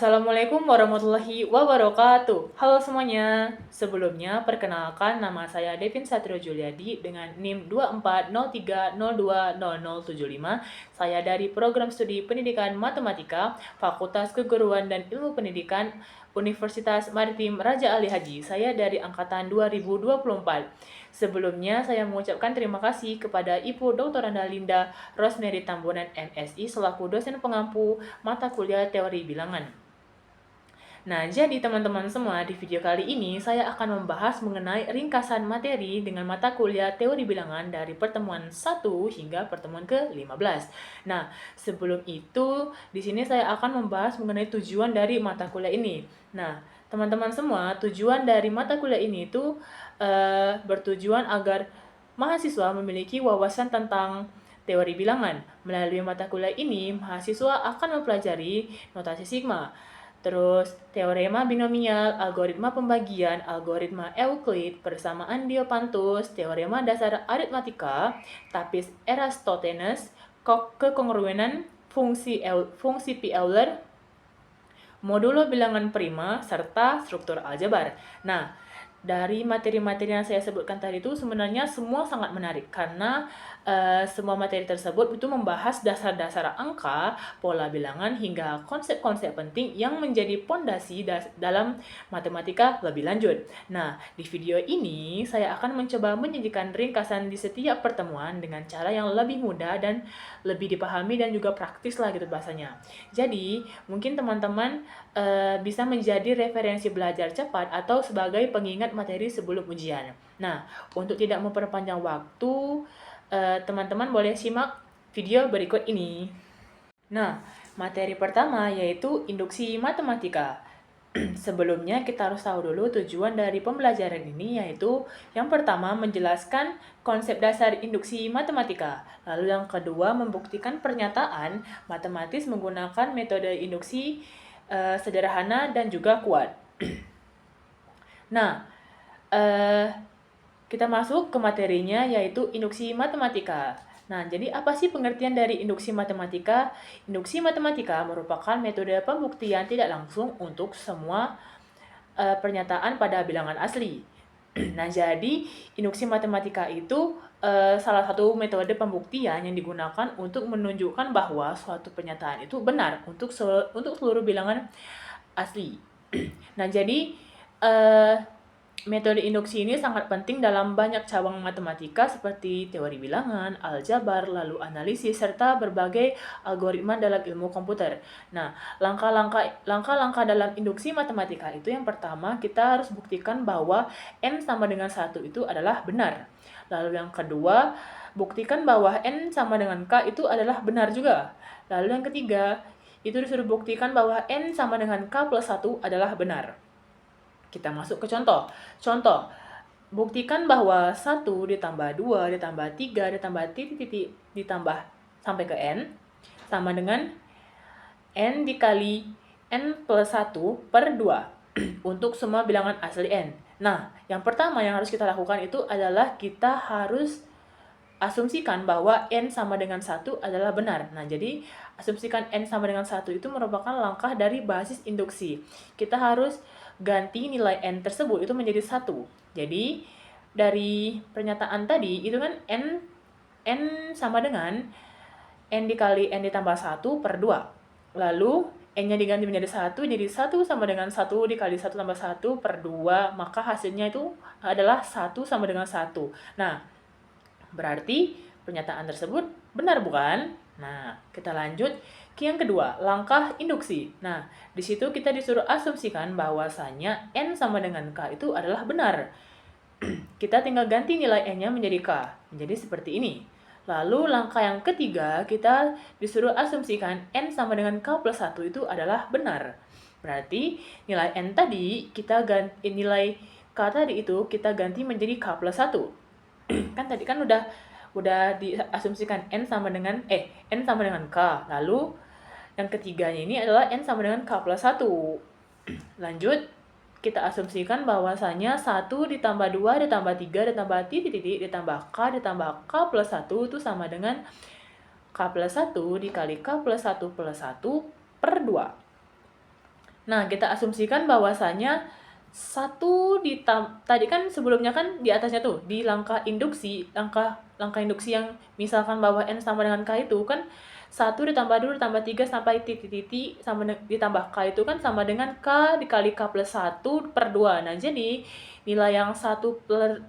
Assalamualaikum warahmatullahi wabarakatuh. Halo semuanya. Sebelumnya, perkenalkan nama saya Devin Satrio Juliadi dengan NIM 2403020075. Saya dari Program Studi Pendidikan Matematika, Fakultas Keguruan dan Ilmu Pendidikan, Universitas Maritim Raja Ali Haji. Saya dari angkatan 2024. Sebelumnya, saya mengucapkan terima kasih kepada Ibu Dr. Andalinda Rosemary Tambunan MSI selaku dosen pengampu mata kuliah teori bilangan. Nah, jadi teman-teman semua, di video kali ini saya akan membahas mengenai ringkasan materi dengan mata kuliah teori bilangan dari pertemuan 1 hingga pertemuan ke-15. Nah, sebelum itu, di sini saya akan membahas mengenai tujuan dari mata kuliah ini. Nah, teman-teman semua, tujuan dari mata kuliah ini itu bertujuan agar mahasiswa memiliki wawasan tentang teori bilangan. Melalui mata kuliah ini, mahasiswa akan mempelajari notasi sigma, terus teorema binomial, algoritma pembagian, algoritma Euclid, persamaan Diopantus, teorema dasar aritmatika, tapis Eratosthenes, kekongruenan, fungsi P. Euler, modulo bilangan prima, serta struktur aljabar. Nah, dari materi-materi yang saya sebutkan tadi itu sebenarnya semua sangat menarik karena semua materi tersebut itu membahas dasar-dasar angka, pola bilangan, hingga konsep-konsep penting yang menjadi pondasi dalam matematika lebih lanjut. Nah, di video ini saya akan mencoba menyajikan ringkasan di setiap pertemuan dengan cara yang lebih mudah dan lebih dipahami dan juga praktis lah gitu bahasanya. Jadi, mungkin teman-teman bisa menjadi referensi belajar cepat atau sebagai pengingat materi sebelum ujian. Nah, untuk tidak memperpanjang waktu, teman-teman boleh simak video berikut ini. Nah, materi pertama yaitu induksi matematika. Sebelumnya kita harus tahu dulu tujuan dari pembelajaran ini, yaitu yang pertama menjelaskan konsep dasar induksi matematika. Lalu yang kedua membuktikan pernyataan matematis menggunakan metode induksi sederhana dan juga kuat. Nah, kita masuk ke materinya yaitu induksi matematika. Nah, jadi apa sih pengertian dari induksi matematika? Induksi matematika merupakan metode pembuktian tidak langsung untuk semua pernyataan pada bilangan asli. Nah, jadi induksi matematika itu salah satu metode pembuktian yang digunakan untuk menunjukkan bahwa suatu pernyataan itu benar untuk seluruh bilangan asli. Nah, jadi metode induksi ini sangat penting dalam banyak cabang matematika seperti teori bilangan, aljabar, lalu analisis, serta berbagai algoritma dalam ilmu komputer. Nah, langkah-langkah dalam induksi matematika itu yang pertama kita harus buktikan bahwa N sama dengan 1 itu adalah benar. Lalu yang kedua, buktikan bahwa N sama dengan K itu adalah benar juga. Lalu yang ketiga, itu disuruh buktikan bahwa N sama dengan K plus 1 adalah benar. Kita masuk ke contoh. Contoh, buktikan bahwa 1 ditambah 2 ditambah 3 ditambah titik-titik ditambah sampai ke N sama dengan N dikali N plus 1 per 2 untuk semua bilangan asli N. Nah, yang pertama yang harus kita lakukan itu adalah kita harus asumsikan bahwa N sama dengan 1 adalah benar. Nah, jadi asumsikan N sama dengan 1 itu merupakan langkah dari basis induksi. Kita harus ganti nilai N tersebut itu menjadi 1. Jadi, dari pernyataan tadi, itu kan N sama dengan N dikali N ditambah 1 per 2. Lalu, N-nya diganti menjadi 1, jadi 1 sama dengan 1 dikali 1 tambah 1 per 2, maka hasilnya itu adalah 1 sama dengan 1. Nah, berarti pernyataan tersebut benar bukan? Nah, kita lanjut ke yang kedua, langkah induksi. Nah, di situ kita disuruh asumsikan bahwasanya N sama dengan K itu adalah benar. Kita tinggal ganti nilai N-nya menjadi K. Menjadi seperti ini. Lalu langkah yang ketiga, kita disuruh asumsikan N sama dengan K plus 1 itu adalah benar. Berarti nilai N tadi, nilai K tadi itu kita ganti menjadi K plus 1. Kan tadi kan udah diasumsikan N sama dengan K. Lalu yang ketiganya ini adalah N sama dengan K plus 1. Lanjut, kita asumsikan bahwasanya 1 ditambah 2 ditambah 3 ditambah titik-titik ditambah K plus 1 itu sama dengan K plus 1 dikali K plus 1 plus 1 per 2. Nah, kita asumsikan bahwasanya tadi kan sebelumnya kan di atasnya tuh di langkah induksi yang misalkan bahwa n sama dengan k itu kan 1 ditambah 2 ditambah 3 sampai titik-titik ditambah k itu kan sama dengan k dikali k plus 1 per 2. Nah, jadi nilai yang 1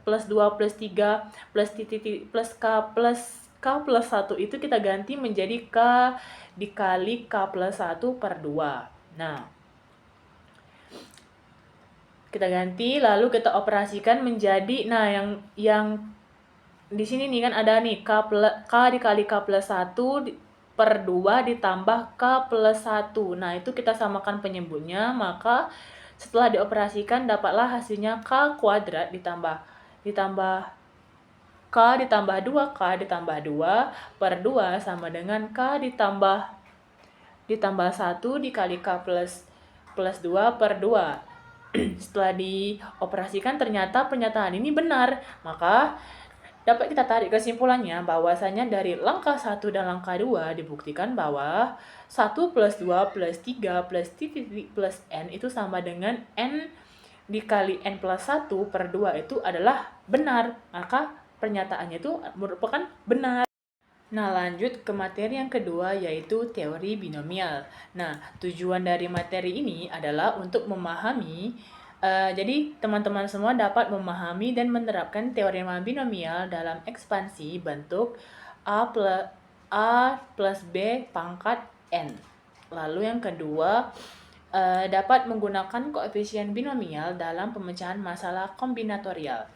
plus 2 plus 3 plus titik plus k plus 1 itu kita ganti menjadi k dikali k plus 1 per 2. Nah, kita ganti lalu kita operasikan menjadi yang di sini nih kan ada nih k dikali k plus 1 per 2 ditambah k plus 1. Nah, itu kita samakan penyebutnya, maka setelah dioperasikan dapatlah hasilnya k kuadrat ditambah k ditambah 2 ditambah 2 per 2 sama dengan k ditambah 1 dikali k plus 2 per 2. Setelah dioperasikan ternyata pernyataan ini benar, maka dapat kita tarik kesimpulannya bahwasanya dari langkah 1 dan langkah 2 dibuktikan bahwa 1 plus 2 plus 3 plus titik plus n itu sama dengan n dikali n plus 1 per 2 itu adalah benar, maka pernyataannya itu merupakan benar. Nah, lanjut ke materi yang kedua, yaitu teori binomial. Nah, tujuan dari materi ini adalah untuk memahami, jadi teman-teman semua dapat memahami dan menerapkan teorema binomial dalam ekspansi bentuk A plus B pangkat N. Lalu yang kedua, dapat menggunakan koefisien binomial dalam pemecahan masalah kombinatorial.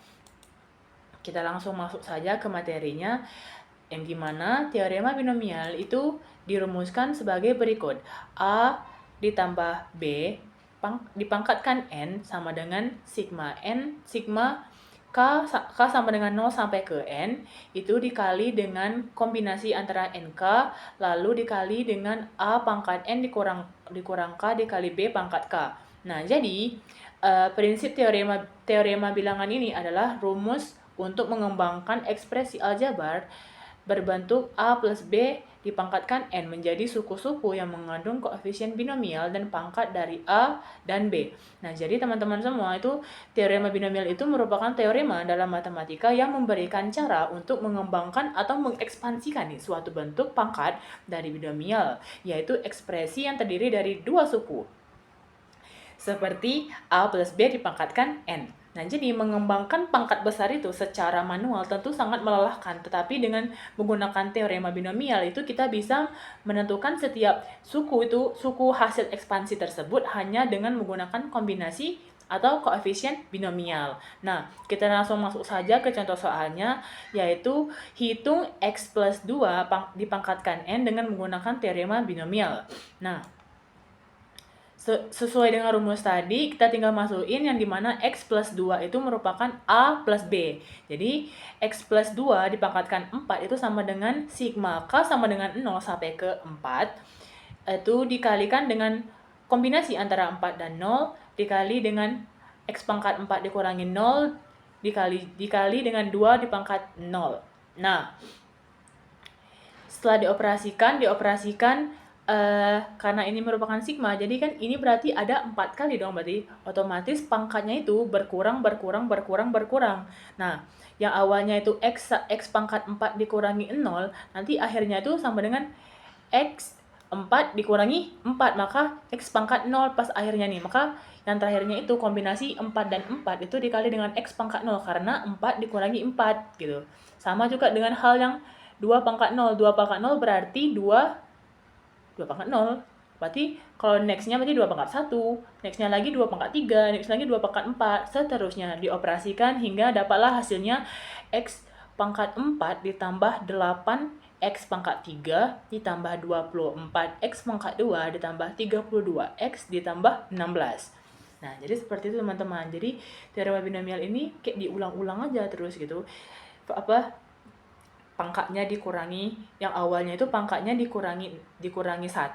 Kita langsung masuk saja ke materinya, yang dimana teorema binomial itu dirumuskan sebagai berikut. A ditambah B dipangkatkan N sama dengan sigma K sama dengan 0 sampai ke N itu dikali dengan kombinasi antara NK lalu dikali dengan A pangkat N dikurang K dikali B pangkat K. Nah, jadi prinsip teorema bilangan ini adalah rumus untuk mengembangkan ekspresi aljabar berbentuk A plus B dipangkatkan N menjadi suku-suku yang mengandung koefisien binomial dan pangkat dari A dan B. Nah, jadi teman-teman semua itu teorema binomial itu merupakan teorema dalam matematika yang memberikan cara untuk mengembangkan atau mengekspansikan suatu bentuk pangkat dari binomial, yaitu ekspresi yang terdiri dari dua suku. Seperti A plus B dipangkatkan N. Nah, jadi mengembangkan pangkat besar itu secara manual tentu sangat melelahkan, tetapi dengan menggunakan teorema binomial itu kita bisa menentukan setiap suku hasil ekspansi tersebut hanya dengan menggunakan kombinasi atau koefisien binomial. Nah, kita langsung masuk saja ke contoh soalnya, yaitu hitung X plus 2 dipangkatkan N dengan menggunakan teorema binomial. Nah, sesuai dengan rumus tadi, kita tinggal masukin yang dimana X plus 2 itu merupakan A plus B. Jadi, X plus 2 dipangkatkan 4 itu sama dengan sigma K sama dengan 0 sampai ke 4. Itu dikalikan dengan kombinasi antara 4 dan 0, dikali dengan X pangkat 4 dikurangi 0, dikali dengan 2 dipangkat 0. Nah, setelah dioperasikan karena ini merupakan sigma, jadi kan ini berarti ada 4 kali dong, berarti otomatis pangkatnya itu berkurang. Nah, yang awalnya itu X pangkat 4 dikurangi 0, nanti akhirnya itu sama dengan X 4 dikurangi 4, maka X pangkat 0 pas akhirnya nih, maka yang terakhirnya itu kombinasi 4 dan 4 itu dikali dengan X pangkat 0, karena 4 dikurangi 4, gitu. Sama juga dengan hal yang 2 pangkat 0, 2 pangkat 0 berarti 2 pangkat 0. Berarti kalau next-nya berarti 2 pangkat 1, next-nya lagi 2 pangkat 3, next lagi 2 pangkat 4, seterusnya dioperasikan hingga dapatlah hasilnya X pangkat 4 ditambah 8 X pangkat 3 ditambah 24 X pangkat 2 ditambah 32 X ditambah 16. Nah, jadi seperti itu teman-teman. Jadi teorema binomial ini kayak diulang-ulang aja terus gitu. Pangkatnya dikurangi, yang awalnya itu pangkatnya dikurangi 1.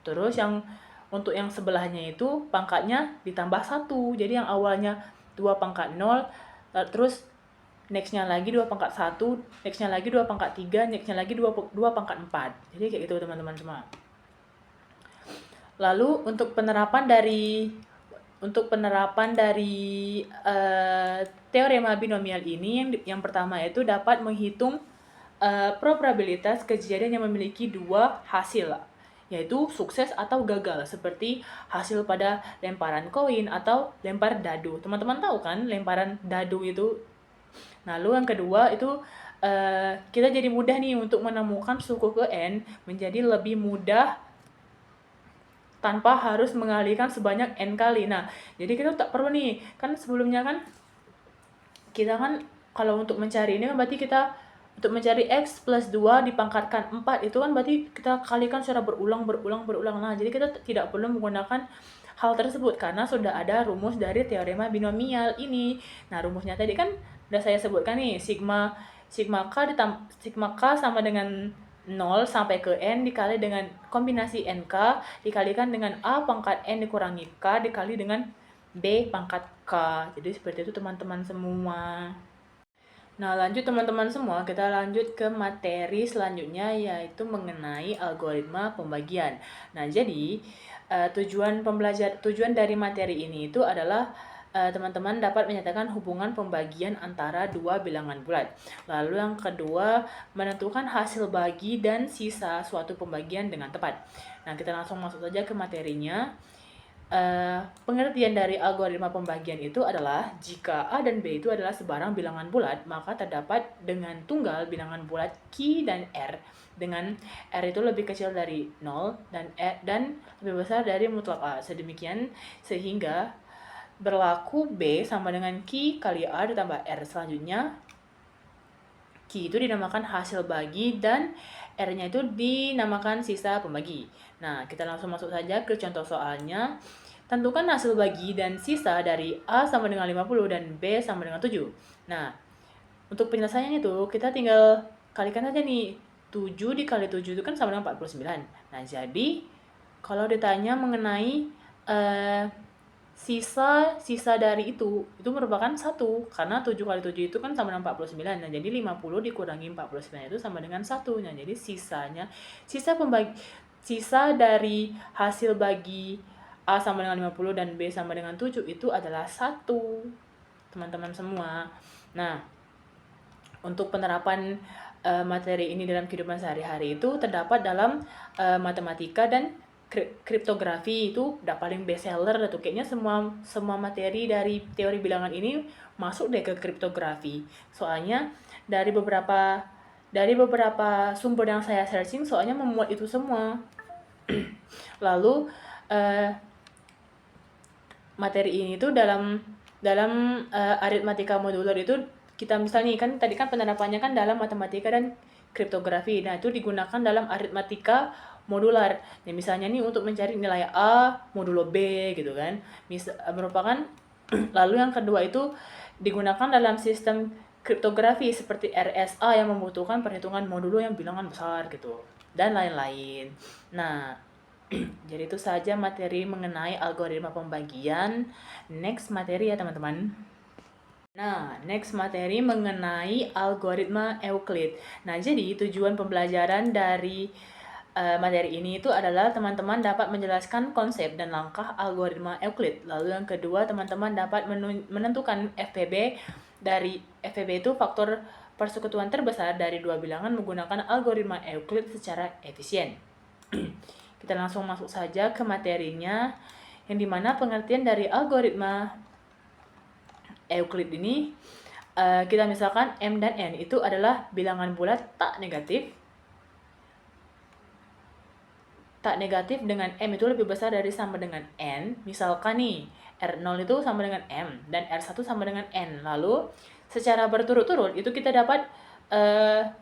Terus yang untuk yang sebelahnya itu pangkatnya ditambah 1. Jadi yang awalnya 2 pangkat 0, terus next-nya lagi 2 pangkat 1, next-nya lagi 2 pangkat 3, next-nya lagi 2 pangkat 4. Jadi kayak gitu teman-teman semua. Lalu untuk penerapan dari teorema binomial ini yang pertama yaitu dapat menghitung probabilitas kejadian yang memiliki dua hasil, yaitu sukses atau gagal, seperti hasil pada lemparan koin atau lempar dadu. Teman-teman tahu kan lemparan dadu itu? Lalu yang kedua itu kita jadi mudah nih untuk menemukan suku ke n menjadi lebih mudah tanpa harus mengalihkan sebanyak n kali. Nah, jadi kita tak perlu nih, kan sebelumnya kan kita kan kalau untuk mencari ini kan berarti kita untuk mencari x plus 2 dipangkatkan 4 itu kan berarti kita kalikan secara berulang. Nah, jadi kita tidak perlu menggunakan hal tersebut karena sudah ada rumus dari teorema binomial ini. Nah, rumusnya tadi kan udah saya sebutkan nih, sigma k sama dengan 0 sampai ke n dikali dengan kombinasi nk dikalikan dengan a pangkat n dikurangi k dikali dengan b pangkat k. Jadi seperti itu teman-teman semua. Nah, lanjut teman-teman semua, kita lanjut ke materi selanjutnya yaitu mengenai algoritma pembagian. Nah, jadi tujuan dari materi ini itu adalah teman-teman dapat menyatakan hubungan pembagian antara dua bilangan bulat. Lalu yang kedua, menentukan hasil bagi dan sisa suatu pembagian dengan tepat. Nah, kita langsung masuk saja ke materinya. Pengertian dari algoritma pembagian itu adalah jika A dan B itu adalah sebarang bilangan bulat, maka terdapat dengan tunggal bilangan bulat Q dan R dengan R itu lebih kecil dari 0 dan lebih besar dari mutlak A. Sedemikian sehingga berlaku B sama dengan Q kali A ditambah R. Selanjutnya Q itu dinamakan hasil bagi dan R-nya itu dinamakan sisa pembagi. Nah, kita langsung masuk saja ke contoh soalnya. Tentukan hasil bagi dan sisa dari A sama dengan 50 dan B sama dengan 7. Nah, untuk penyelesaiannya itu kita tinggal kalikan saja nih. 7 dikali 7 itu kan sama dengan 49. Nah, jadi kalau ditanya mengenai sisa dari itu merupakan 1 karena 7 kali 7 itu kan sama dengan 49. Nah, jadi 50 dikurangi 49 itu sama dengan 1. Nah, jadi sisa dari hasil bagi A sama dengan 50 dan B sama dengan 7 itu adalah 1. Teman-teman semua. Nah, untuk penerapan materi ini dalam kehidupan sehari-hari itu terdapat dalam matematika dan kriptografi. Itu udah paling best seller tuh, kayaknya semua materi dari teori bilangan ini masuk deh ke kriptografi. Soalnya dari beberapa sumber yang saya searching soalnya memuat itu semua. Lalu materi ini tuh dalam aritmatika modular itu kita misalnya kan tadi kan penerapannya kan dalam matematika dan kriptografi. Nah, itu digunakan dalam aritmatika modular. Ya, misalnya nih untuk mencari nilai A modulo B gitu kan. Merupakan lalu yang kedua itu digunakan dalam sistem kriptografi seperti RSA yang membutuhkan perhitungan modulo yang bilangan besar gitu dan lain-lain. Nah, jadi itu saja materi mengenai algoritma pembagian. Next materi ya teman-teman. Nah, next materi mengenai algoritma Euclid. Nah, jadi tujuan pembelajaran dari materi ini itu adalah teman-teman dapat menjelaskan konsep dan langkah algoritma Euclid. Lalu yang kedua, teman-teman dapat menentukan FPB. Dari FPB itu faktor persekutuan terbesar dari dua bilangan menggunakan algoritma Euclid secara efisien. Kita langsung masuk saja ke materinya, yang dimana pengertian dari algoritma Euclid ini kita misalkan M dan N itu adalah bilangan bulat tak negatif dengan M itu lebih besar dari sama dengan N. Misalkan nih R0 itu sama dengan M dan R1 sama dengan N. Lalu secara berturut-turut itu kita dapat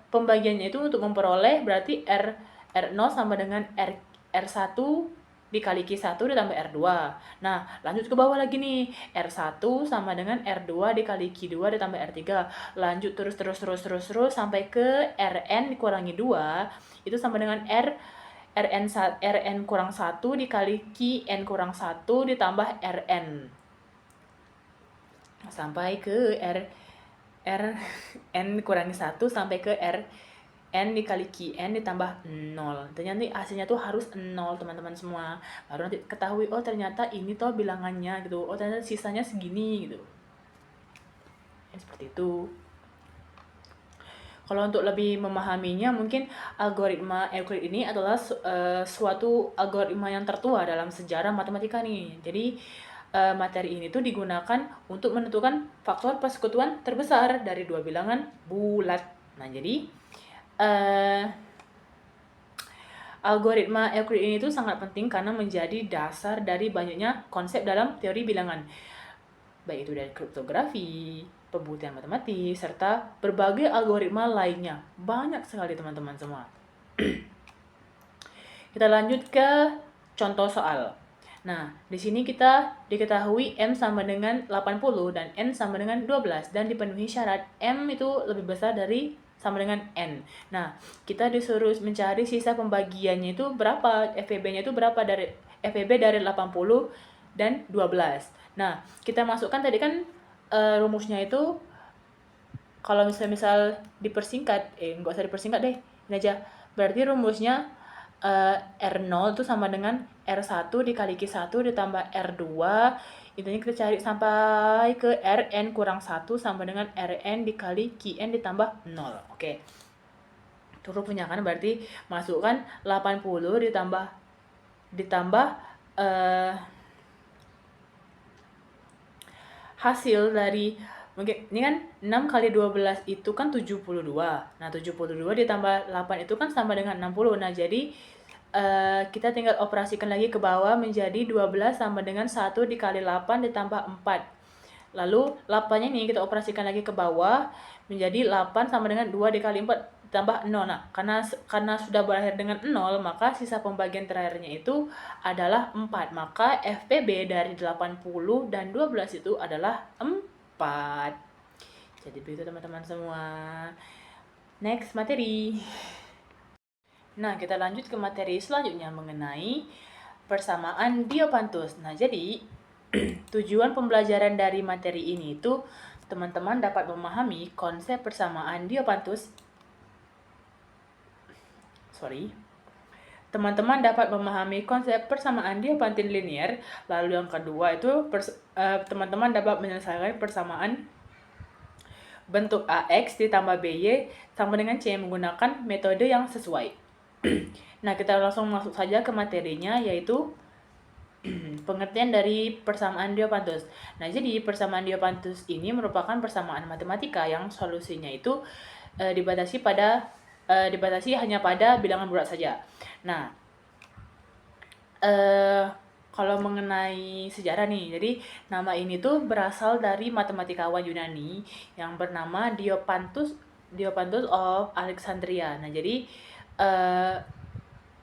pembagiannya itu untuk memperoleh berarti R0 sama dengan R1 dikali Q1 ditambah R2. Nah, lanjut ke bawah lagi nih. R1 sama dengan R2 dikali Q2 ditambah R3. Lanjut terus sampai ke Rn dikurangi 2 itu sama dengan Rn kurang 1 dikali Qn kurang 1 ditambah Rn. Sampai ke Rn kurangi 1 sampai ke n dikali qn ditambah 0. Ternyata nanti hasilnya tuh harus 0 teman-teman semua. Baru nanti ketahui, oh ternyata ini tuh bilangannya gitu. Oh ternyata sisanya segini gitu. Seperti itu. Kalau untuk lebih memahaminya, mungkin algoritma Euclid ini adalah suatu algoritma yang tertua dalam sejarah matematika nih. Jadi materi ini tuh digunakan untuk menentukan faktor persekutuan terbesar dari dua bilangan bulat. Nah, jadi algoritma Euclid ini tuh sangat penting karena menjadi dasar dari banyaknya konsep dalam teori bilangan. Baik itu dari kriptografi, pembuktian matematis, serta berbagai algoritma lainnya. Banyak sekali teman-teman semua. Kita lanjut ke contoh soal. Nah, di sini kita diketahui M sama dengan 80 dan N sama dengan 12 dan dipenuhi syarat M itu lebih besar dari sama dengan N. Nah, kita disuruh mencari sisa pembagiannya itu berapa, FEB-nya itu berapa dari FEB dari 80 dan 12. Nah, kita masukkan tadi kan rumusnya itu kalau misal dipersingkat, nggak usah dipersingkat deh, ini aja. Berarti rumusnya R0 itu sama dengan R1 dikali Q1 ditambah R2. Intinya kita cari sampai ke Rn kurang 1 sama dengan Rn dikali Qn ditambah 0. Oke. Itu rumusnya kan, berarti masukkan 80 ditambah hasil dari, mungkin ini kan 6 kali 12 itu kan 72. Nah, 72 ditambah 8 itu kan sama dengan 60. Nah, jadi kita tinggal operasikan lagi ke bawah menjadi 12 sama dengan 1 dikali 8 ditambah 4. Lalu 8-nya ini kita operasikan lagi ke bawah menjadi 8 sama dengan 2 dikali 4 tambah 0. Nah, karena sudah berakhir dengan 0, maka sisa pembagian terakhirnya itu adalah 4. Maka FPB dari 80 dan 12 itu adalah 4. Jadi begitu teman-teman semua. Next materi. Nah, kita lanjut ke materi selanjutnya mengenai persamaan Diopantus. Nah, jadi tujuan pembelajaran dari materi ini itu teman-teman dapat memahami konsep persamaan Diopantus. Teman-teman dapat memahami konsep persamaan Diopantin linear. Lalu yang kedua itu teman-teman dapat menyelesaikan persamaan bentuk AX ditambah BY sama dengan C menggunakan metode yang sesuai. Nah, kita langsung masuk saja ke materinya, yaitu pengertian dari persamaan Diopantus. Nah, jadi persamaan Diopantus ini merupakan persamaan matematika yang solusinya itu dibatasi hanya pada bilangan bulat saja. Nah, kalau mengenai sejarah nih, jadi nama ini tuh berasal dari matematikawan Yunani yang bernama Diopantus of Alexandria. Nah, jadi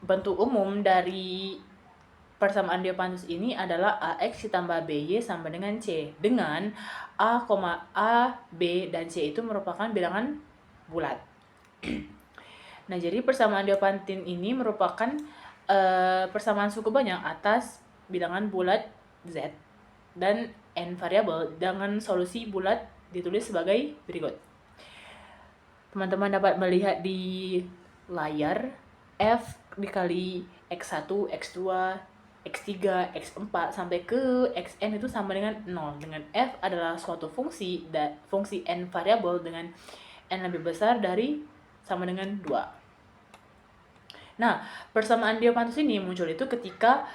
bentuk umum dari persamaan Diopantus ini adalah AX ditambah BY sama dengan C, dengan A, B, dan C itu merupakan bilangan bulat. Nah, jadi persamaan Diopantin ini merupakan persamaan suku banyak atas bilangan bulat Z dan N variabel dengan solusi bulat ditulis sebagai berikut. Teman-teman dapat melihat di layar F dikali X1, X2, X3, X4 sampai ke Xn itu sama dengan 0. Dengan F adalah suatu fungsi N variabel dengan N lebih besar dari sama dengan 2. Nah, persamaan Diopantus ini muncul itu ketika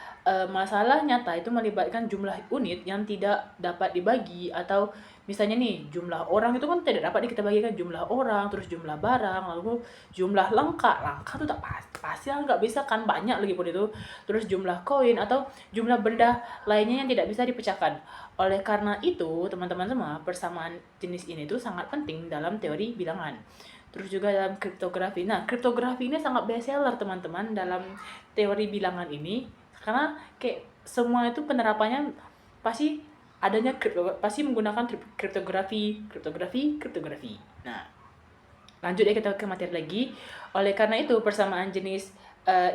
masalah nyata itu melibatkan jumlah unit yang tidak dapat dibagi, atau misalnya nih jumlah orang itu kan tidak dapat kita bagikan, jumlah orang, terus jumlah barang, lalu jumlah langka tuh tak pasti nggak bisa kan, banyak lagi pun itu, terus jumlah koin atau jumlah benda lainnya yang tidak bisa dipecahkan. Oleh karena itu teman-teman semua, persamaan jenis ini tuh sangat penting dalam teori bilangan. Terus juga dalam kriptografi. Nah, kriptografi ini sangat best seller teman-teman dalam teori bilangan ini, karena kayak semua itu penerapannya pasti menggunakan kriptografi. Nah, lanjut ya, kita ke materi lagi. Oleh karena itu persamaan jenis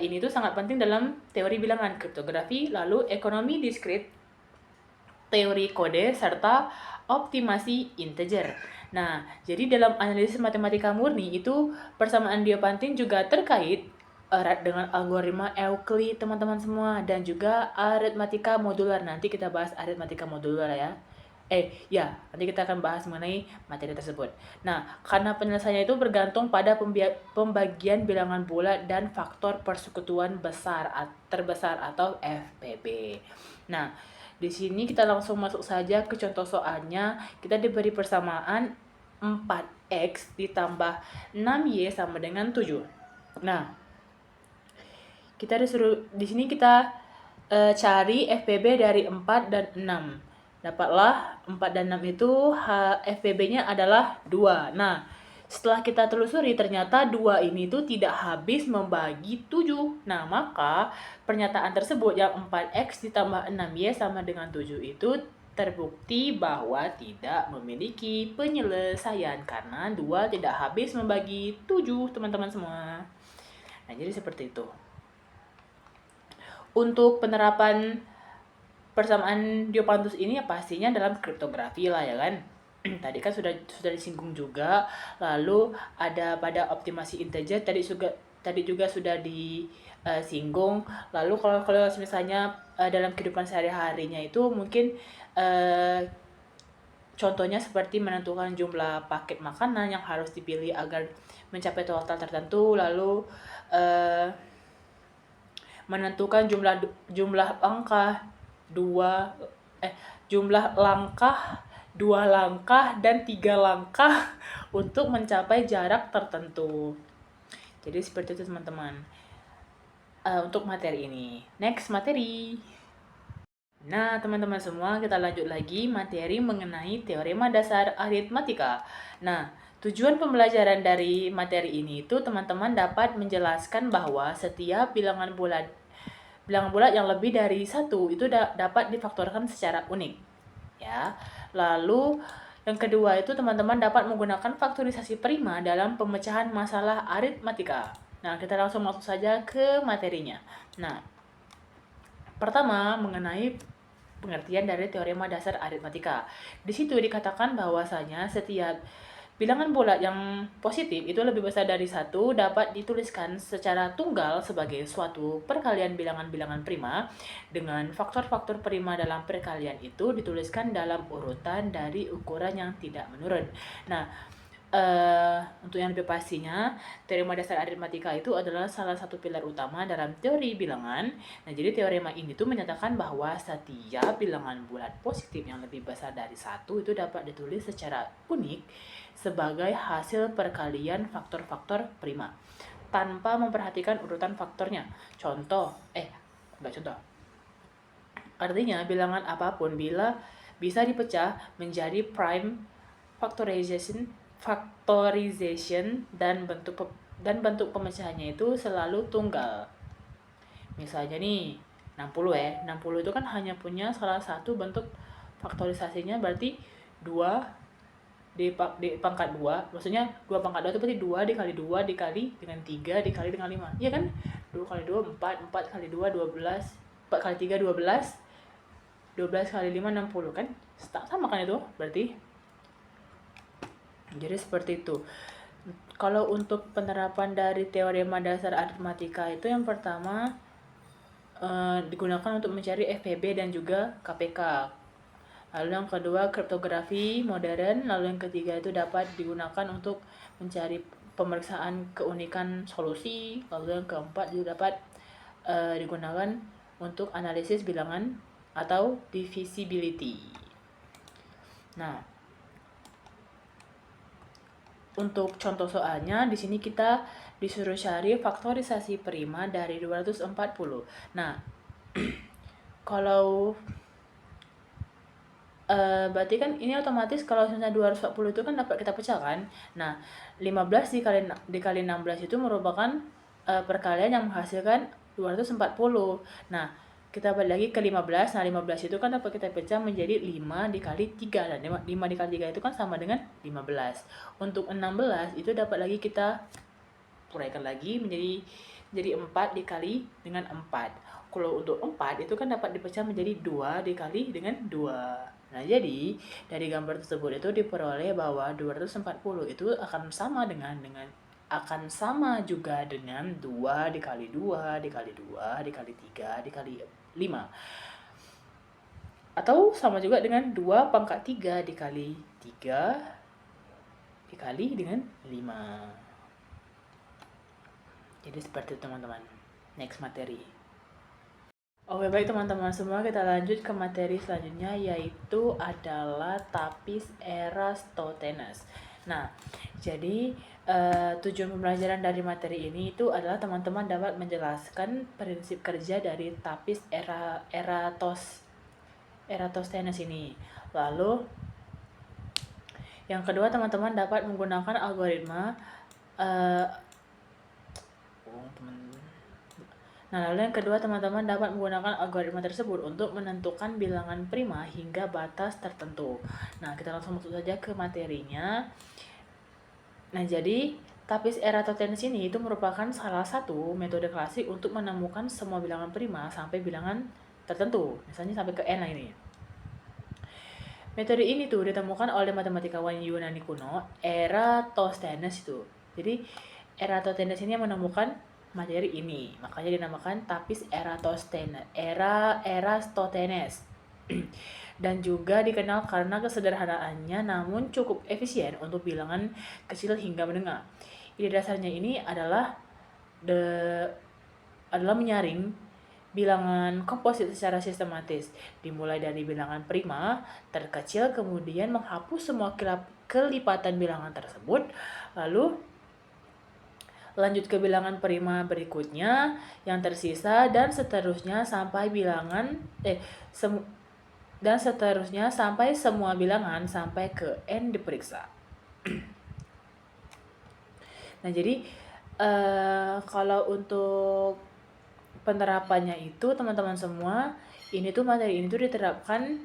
ini tuh sangat penting dalam teori bilangan, kriptografi, lalu ekonomi diskrit, teori kode, serta optimasi integer. Nah, jadi dalam analisis matematika murni itu persamaan Diopantin juga terkait erat dengan algoritma Euclid teman-teman semua, dan juga aritmatika modular. Nanti kita bahas aritmatika modular ya. Nanti kita akan bahas mengenai materi tersebut. Nah, karena penyelesaiannya itu bergantung pada pembagian bilangan bulat dan faktor persekutuan terbesar atau FPB. Nah, di sini kita langsung masuk saja ke contoh soalnya. Kita diberi persamaan 4x ditambah 6y sama dengan 7. Nah, kita disuruh di sini kita cari FPB dari 4 dan 6. Dapatlah 4 dan 6 itu FPB-nya adalah 2. Nah, setelah kita telusuri ternyata 2 ini tuh tidak habis membagi 7. Nah, maka pernyataan tersebut yang 4x ditambah 6y sama dengan 7 itu terbukti bahwa tidak memiliki penyelesaian karena 2 tidak habis membagi 7, teman-teman semua. Nah, jadi seperti itu. Untuk penerapan persamaan Diopantus ini ya pastinya dalam kriptografi lah ya kan. Tadi kan sudah disinggung juga. Lalu ada pada optimasi integer tadi juga sudah disinggung. Lalu kalau misalnya dalam kehidupan sehari-harinya itu mungkin contohnya seperti menentukan jumlah paket makanan yang harus dipilih agar mencapai total tertentu, lalu menentukan jumlah langkah 2 langkah dan 3 langkah untuk mencapai jarak tertentu. Jadi seperti itu teman-teman. Untuk materi ini. Next materi. Nah, teman-teman semua, kita lanjut lagi materi mengenai teorema dasar aritmatika. Nah, tujuan pembelajaran dari materi ini itu teman-teman dapat menjelaskan bahwa setiap bilangan bulat yang lebih dari 1 itu dapat difaktorkan secara unik. Ya. Lalu yang kedua itu teman-teman dapat menggunakan faktorisasi prima dalam pemecahan masalah aritmatika. Nah, kita langsung masuk saja ke materinya. Nah, pertama mengenai pengertian dari teorema dasar aritmatika. Di situ dikatakan bahwasanya setiap bilangan bulat yang positif itu lebih besar dari 1 dapat dituliskan secara tunggal sebagai suatu perkalian bilangan-bilangan prima dengan faktor-faktor prima dalam perkalian itu dituliskan dalam urutan dari ukuran yang tidak menurun. Nah, untuk yang lebih pastinya, teorema dasar aritmatika itu adalah salah satu pilar utama dalam teori bilangan. Nah, jadi teorema ini tuh menyatakan bahwa setiap bilangan bulat positif yang lebih besar dari 1 itu dapat ditulis secara unik sebagai hasil perkalian faktor-faktor prima tanpa memperhatikan urutan faktornya. Artinya, bilangan apapun bila bisa dipecah menjadi prime factorization dan bentuk pemecahannya itu selalu tunggal. Misalnya nih 60 60 itu kan hanya punya salah satu bentuk faktorisasinya, berarti 2 di pangkat 2. Maksudnya 2 pangkat 2 itu berarti 2 dikali 2 dikali dengan 3 dikali dengan 5. Iya kan? 2 kali 2 4, 4 kali 2 12, 4 kali 3 12, 12 kali 5 60 kan? Sama kan itu? Berarti jadi seperti itu. Kalau untuk penerapan dari teorema dasar aritmatika itu yang pertama digunakan untuk mencari FPB dan juga KPK. Lalu yang kedua kriptografi modern. Lalu yang ketiga itu dapat digunakan untuk mencari pemeriksaan keunikan solusi. Lalu yang keempat juga dapat digunakan untuk analisis bilangan atau divisibility. Nah, untuk contoh soalnya di sini kita disuruh cari faktorisasi prima dari 240. Nah, kalau berarti kan ini otomatis kalau misalnya 240 itu kan dapat kita pecah kan. Nah, 15 dikali 16 itu merupakan perkalian yang menghasilkan 240. Nah, kita balik lagi ke 15. Nah, 15 itu kan dapat kita pecah menjadi 5 dikali 3. Dan 5 dikali 3 itu kan sama dengan 15. Untuk 16 itu dapat lagi kita uraikan lagi menjadi 4 dikali dengan 4. Kalau untuk 4 itu kan dapat dipecah menjadi 2 dikali dengan 2. Nah, jadi dari gambar tersebut itu diperoleh bahwa 240 itu akan sama juga dengan 2 dikali 2 dikali 2 dikali 3 dikali 5. Atau sama juga dengan 2 pangkat 3 dikali 3 dikali dengan 5. Jadi seperti itu teman-teman. Next materi. Oke baik teman-teman semua, kita lanjut ke materi selanjutnya, yaitu adalah tapis Eratosthenes. Nah, jadi tujuan pembelajaran dari materi ini itu adalah teman-teman dapat menjelaskan prinsip kerja dari tapis Eratosthenes ini. Lalu yang kedua, teman-teman dapat menggunakan algoritma lalu yang kedua, teman-teman dapat menggunakan algoritma tersebut untuk menentukan bilangan prima hingga batas tertentu. Nah, kita langsung masuk saja ke materinya. Nah, jadi tapis Eratosthenes ini itu merupakan salah satu metode klasik untuk menemukan semua bilangan prima sampai bilangan tertentu. Misalnya sampai ke n ini. Metode ini tuh ditemukan oleh matematikawan Yunani kuno, Eratosthenes itu. Jadi Eratosthenes ini yang menemukan materi ini, makanya dinamakan tapis Eratosthenes. Dan juga dikenal karena kesederhanaannya namun cukup efisien untuk bilangan kecil hingga menengah. Ide dasarnya ini adalah menyaring bilangan komposit secara sistematis, dimulai dari bilangan prima terkecil, kemudian menghapus semua kelipatan bilangan tersebut, lalu lanjut ke bilangan prima berikutnya yang tersisa, dan seterusnya sampai semua bilangan sampai ke n diperiksa. Nah, jadi kalau untuk penerapannya itu teman-teman semua, materi ini tuh diterapkan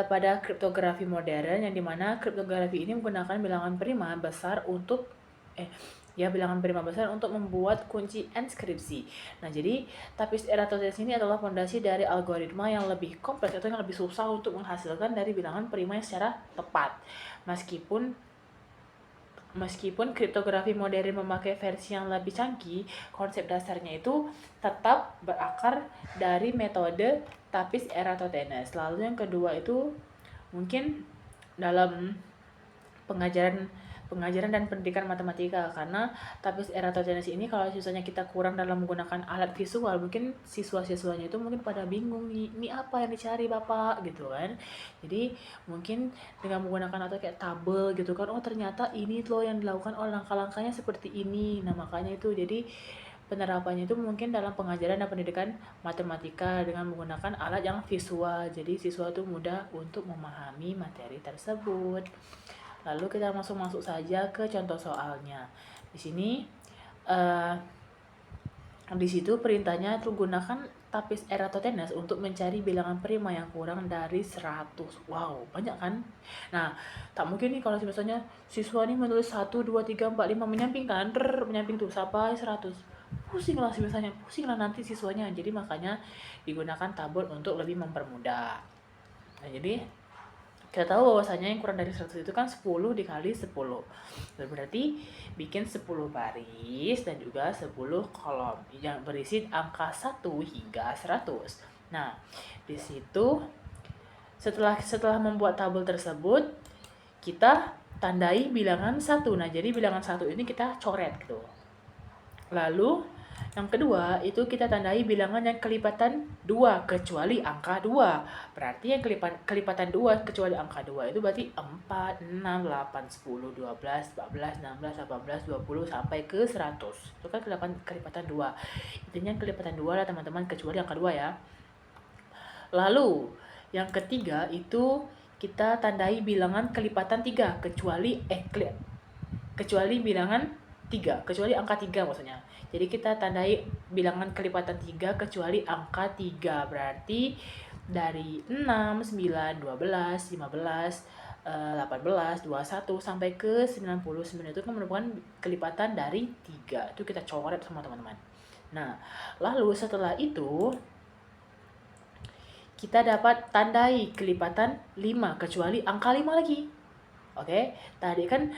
pada kriptografi modern, yang dimana kriptografi ini menggunakan bilangan prima besar untuk membuat kunci enskripsi. Nah, jadi tapis Eratosthenes ini adalah fondasi dari algoritma yang lebih kompleks atau yang lebih susah untuk menghasilkan dari bilangan prima yang secara tepat. Meskipun kriptografi modern memakai versi yang lebih canggih, konsep dasarnya itu tetap berakar dari metode tapis Eratosthenes. Lalu yang kedua itu mungkin dalam pengajaran dan pendidikan matematika, karena tapis Eratosthenes ini kalau siswanya kita kurang dalam menggunakan alat visual, mungkin siswa-siswanya itu mungkin pada bingung nih, ini apa yang dicari bapak gitu kan. Jadi mungkin dengan menggunakan atau kayak tabel gitu kan, oh ternyata ini loh yang dilakukan, oh langkah-langkahnya seperti ini. Nah, makanya itu jadi penerapannya itu mungkin dalam pengajaran dan pendidikan matematika dengan menggunakan alat yang visual, jadi siswa itu mudah untuk memahami materi tersebut. Lalu kita masuk saja ke contoh soalnya. Di sini di situ perintahnya itu gunakan tapis Eratosthenes untuk mencari bilangan prima yang kurang dari 100. Wow, banyak kan? Nah, tak mungkin nih kalau misalnya siswa nih menulis 1, 2, 3, 4, 5 menyamping kan? Menyamping tuh sampai 100. Pusing lah nanti siswanya. Jadi makanya digunakan tabel untuk lebih mempermudah. Nah, jadi kita tahu bahwasanya yang kurang dari 100 itu kan 10 dikali 10. Berarti bikin 10 baris dan juga 10 kolom yang berisi angka 1 hingga 100. Nah, di situ setelah membuat tabel tersebut, kita tandai bilangan 1. Nah, jadi bilangan 1 ini kita coret gitu. Lalu yang kedua itu kita tandai bilangan yang kelipatan 2 kecuali angka 2. Berarti yang kelipatan 2 kecuali angka 2 itu berarti 4, 6, 8, 10, 12, 14, 16, 18, 20 sampai ke 100. Itu kan kelipatan 2. Intinya kelipatan 2 lah teman-teman, kecuali angka 2 ya. Lalu yang ketiga itu kita tandai bilangan kelipatan 3 kecuali bilangan 3, kecuali angka 3 maksudnya. Jadi kita tandai bilangan kelipatan 3 kecuali angka 3. Berarti dari 6, 9, 12, 15, 18, 21 sampai ke 99 itu kan merupakan kelipatan dari 3. Itu kita coret semua teman-teman. Nah, lalu setelah itu kita dapat tandai kelipatan 5 kecuali angka 5 lagi. Oke, tadi kan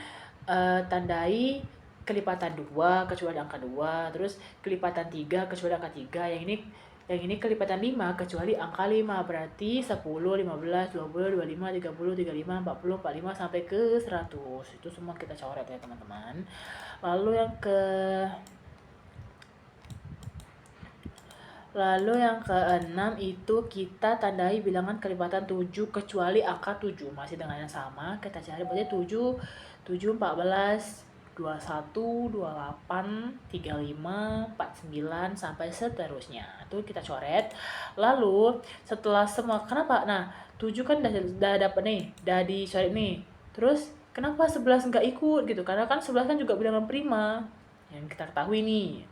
tandai kelipatan 2 kecuali angka 2, terus kelipatan 3 kecuali angka 3. Yang ini kelipatan 5 kecuali angka 5. Berarti 10, 15, 20, 25, 30, 35, 40, 45 sampai ke 100. Itu semua kita coret ya, teman-teman. Lalu yang keenam itu kita tandai bilangan kelipatan 7 kecuali angka 7. Masih dengan yang sama, kita cari berarti 7, 14, 21, 28, 35, 49 sampai seterusnya. Itu kita coret. Lalu setelah semua, kenapa? Nah, 7 kan udah dapet nih, udah dicoret nih. Terus kenapa 11 nggak ikut gitu? Karena kan 11 kan juga bilangan prima. Yang kita ketahui nih.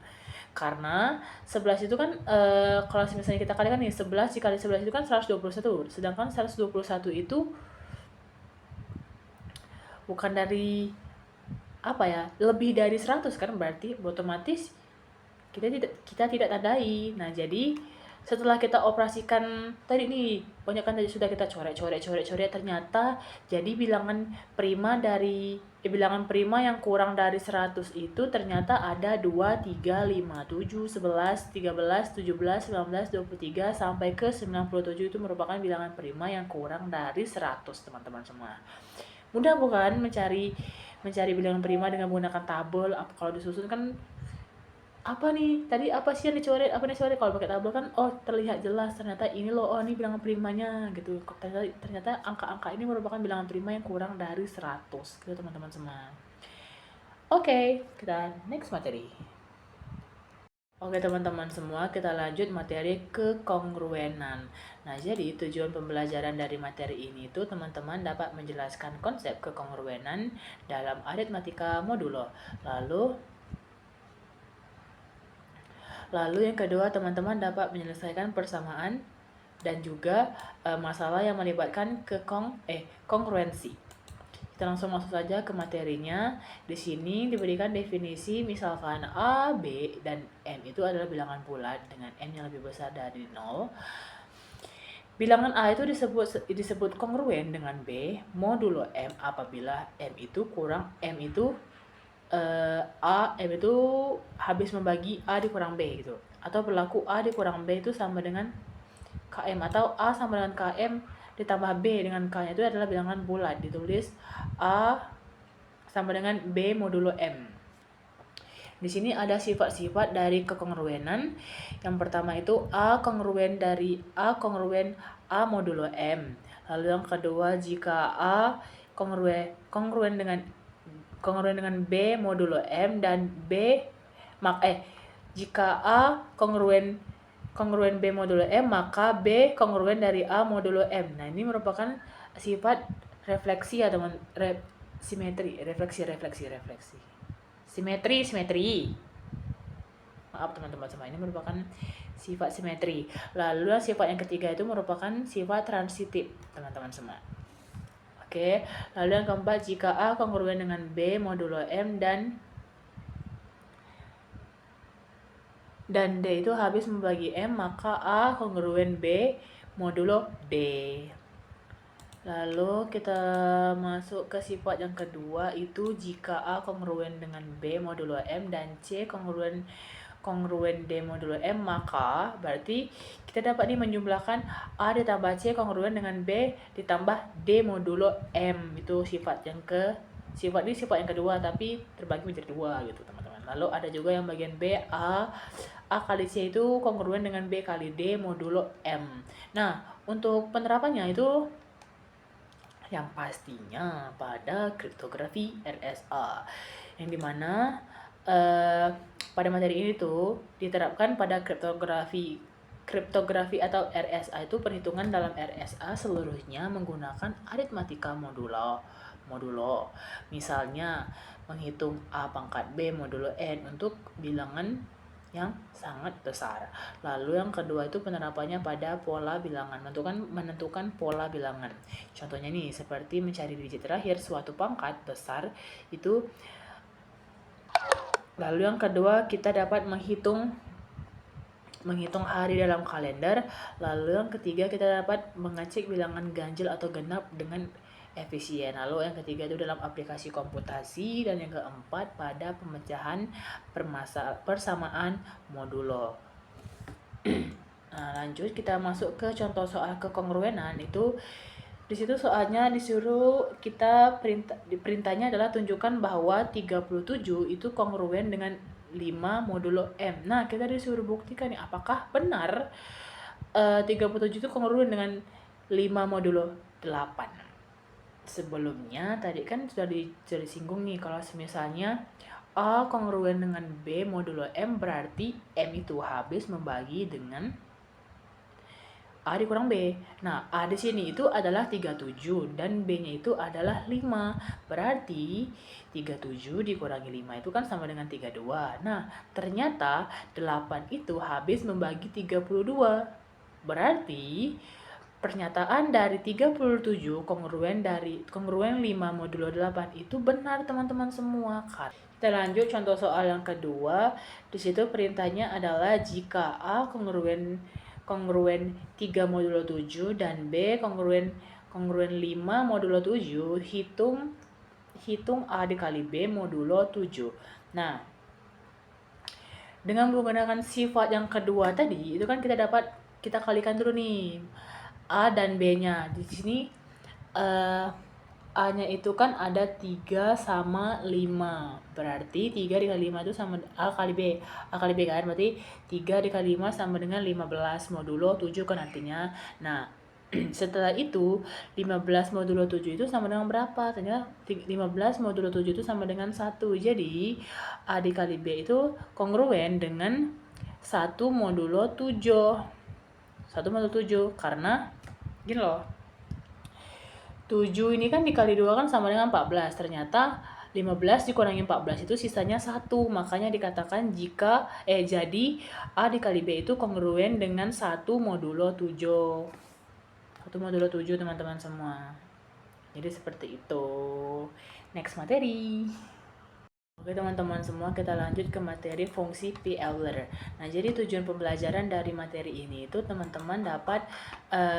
Karena 11 itu kan kalau misalnya kita kalikan nih, 11 dikali 11 itu kan 121. Sedangkan 121 itu bukan dari lebih dari 100 kan, berarti otomatis kita tidak tandai. Nah, jadi setelah kita operasikan tadi nih, banyak kan tadi sudah kita coret, ternyata jadi bilangan prima yang kurang dari 100 itu ternyata ada 2, 3, 5, 7, 11, 13, 17, 19, 23 sampai ke 97. Itu merupakan bilangan prima yang kurang dari 100, teman-teman semua. Mudah bukan mencari bilangan prima dengan menggunakan tabel? Kalau disusun kan apa nih tadi, apa sih yang dicoret, kalau pakai tabel kan terlihat jelas, ternyata ini loh, ini bilangan primanya gitu. Ternyata angka-angka ini merupakan bilangan prima yang kurang dari 100 gitu, teman-teman semua. Oke, kita next materi. Oke, teman-teman semua, kita lanjut materi kekongruenan. Nah, jadi tujuan pembelajaran dari materi ini itu teman-teman dapat menjelaskan konsep kekongruenan dalam aritmatika modulo. Lalu yang kedua, teman-teman dapat menyelesaikan persamaan dan juga masalah yang melibatkan kongruensi. Kita langsung masuk saja ke materinya. Di sini diberikan definisi, misalkan A, B, dan M itu adalah bilangan bulat dengan M yang lebih besar dari 0. Bilangan A itu disebut kongruen dengan B modulo M apabila M itu habis membagi A dikurang B gitu. Atau berlaku A dikurang B itu sama dengan KM, atau A sama dengan KM ditambah B dengan K-nya, itu adalah bilangan bulat. Ditulis A sama dengan B modulo M. Di sini ada sifat-sifat dari kekongruenan. Yang pertama itu A kongruen dari A kongruen A modulo M. Lalu yang kedua, jika A kongruen dengan B modulo M dan jika A kongruen B modulo M, maka B kongruen dari A modulo M. Nah, ini merupakan sifat refleksi ya, teman. Simetri. Maaf, teman-teman semua, ini merupakan sifat simetri. Lalu sifat yang ketiga itu merupakan sifat transitif, teman-teman semua. Oke, lalu yang keempat, jika A kongruen dengan B modulo M dan D itu habis membagi M, maka A kongruen B modulo D. Lalu kita masuk ke sifat yang kedua, itu jika A kongruen dengan B modulo M dan C kongruen D modulo M, maka berarti kita dapat menjumlahkan A ditambah C kongruen dengan B ditambah D modulo M. Itu sifat yang kedua, tapi terbagi menjadi dua gitu, teman-teman. Lalu ada juga yang bagian B, A kali C itu kongruen dengan B kali D modulo M. Nah, untuk penerapannya itu yang pastinya pada kriptografi RSA, yang dimana pada materi ini tuh diterapkan pada kriptografi atau RSA itu perhitungan dalam RSA seluruhnya menggunakan aritmatika modulo. Misalnya menghitung A pangkat B modulo N untuk bilangan yang sangat besar. Lalu yang kedua itu penerapannya pada pola bilangan, menentukan pola bilangan. Contohnya nih, seperti mencari digit terakhir suatu pangkat besar itu. Lalu yang kedua, kita dapat menghitung menghitung hari dalam kalender. Lalu yang ketiga kita dapat mengecek bilangan ganjil atau genap dengan efisien. Lalu yang ketiga itu dalam aplikasi komputasi, dan yang keempat pada pemecahan persamaan modulo. Nah, lanjut kita masuk ke contoh soal kekongruenan. Itu di situ soalnya disuruh kita perintahnya adalah tunjukkan bahwa 37 itu kongruen dengan 5 modulo M. Nah, kita disuruh buktikan nih apakah benar 37 itu kongruen dengan 5 modulo 8. Sebelumnya tadi kan sudah disinggung nih, kalau misalnya A kongruen dengan B modulo M, berarti M itu habis membagi dengan A dikurang B. Nah, A di sini itu adalah 37 dan B-nya itu adalah 5. Berarti 37 dikurangi 5 itu kan sama dengan 32. Nah, ternyata 8 itu habis membagi 32. Berarti pernyataan dari 37 kongruen 5 modulo 8 itu benar, teman-teman semua. Kita lanjut contoh soal yang kedua. Di situ perintahnya adalah jika A kongruen 3 modulo 7 dan B kongruen 5 modulo 7, hitung A dikali B modulo 7. Nah, dengan menggunakan sifat yang kedua tadi, itu kan kita kalikan dulu nih A dan B-nya. Di sini A-nya itu kan ada 3 sama 5. Berarti 3 dikali 5 itu sama A kali B. A kali B kan, berarti 3 dikali 5 sama dengan 15 modulo 7 kan artinya. Nah, setelah itu 15 modulo 7 itu sama dengan berapa? Ternyata 15 modulo 7 itu sama dengan 1. Jadi A dikali B itu kongruen dengan 1 modulo 7. 1 modulo 7 karena gini loh. 7 ini kan dikali 2 kan sama dengan 14. Ternyata 15 dikurangi 14 itu sisanya 1. Makanya dikatakan jadi A dikali B itu kongruen dengan 1 modulo 7. 1 modulo 7, teman-teman semua. Jadi seperti itu. Next materi. Oke teman-teman semua, kita lanjut ke materi fungsi P-Euler. Nah, jadi tujuan pembelajaran dari materi ini itu teman-teman dapat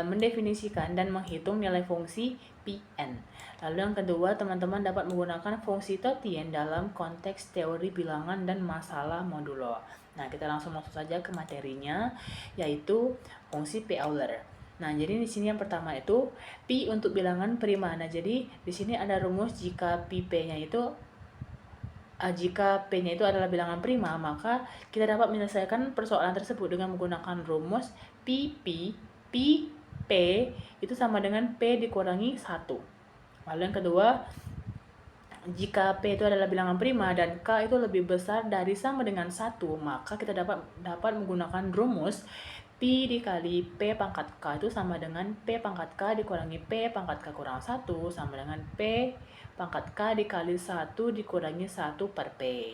mendefinisikan dan menghitung nilai fungsi Pn. Lalu yang kedua, teman-teman dapat menggunakan fungsi Taussian dalam konteks teori bilangan dan masalah modulo. Nah, kita langsung masuk saja ke materinya, yaitu fungsi P-Euler. Nah, jadi di sini yang pertama itu pi untuk bilangan prima. Nah, jadi di sini ada rumus jika P-nya itu jika P-nya itu adalah bilangan prima, maka kita dapat menyelesaikan persoalan tersebut dengan menggunakan rumus P itu sama dengan P dikurangi 1. Lalu yang kedua, jika P itu adalah bilangan prima dan K itu lebih besar dari sama dengan 1, maka kita dapat menggunakan rumus P dikali P pangkat K itu sama dengan P pangkat K dikurangi P pangkat K kurang 1 sama dengan P pangkat K dikali 1 dikurangi 1 per P.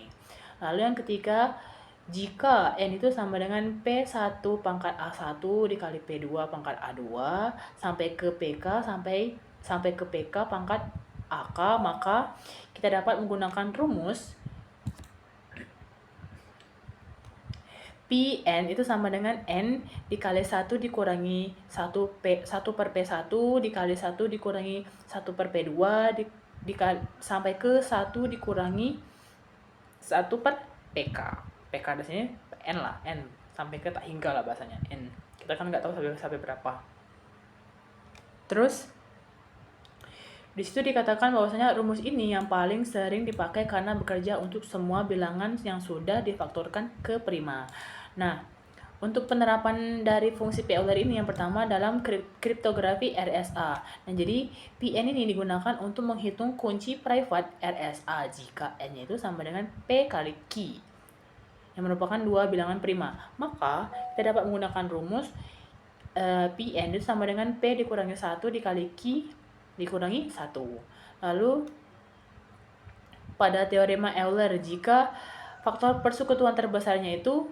Lalu yang ketiga, jika N itu sama dengan P1 pangkat A1 dikali P2 pangkat A2 sampai ke PK sampai ke PK pangkat AK, maka kita dapat menggunakan rumus Pn itu sama dengan N dikali 1 dikurangi 1 per P1 dikali 1 dikurangi 1 per P2 sampai ke 1 dikurangi 1 per PK. PK di sini N lah, N sampai ke tak hingga lah bahasanya N. Kita kan nggak tahu sampai berapa. Terus di situ dikatakan bahwasanya rumus ini yang paling sering dipakai karena bekerja untuk semua bilangan yang sudah difaktorkan ke prima. Nah, untuk penerapan dari fungsi P-Euler ini yang pertama dalam kriptografi RSA. Nah, jadi Pn ini digunakan untuk menghitung kunci private RSA jika N-nya itu sama dengan P kali Q yang merupakan dua bilangan prima. Maka kita dapat menggunakan rumus Pn itu sama dengan P dikurangi 1 dikali Q dikurangi 1. Lalu pada teorema Euler, jika faktor persekutuan terbesarnya itu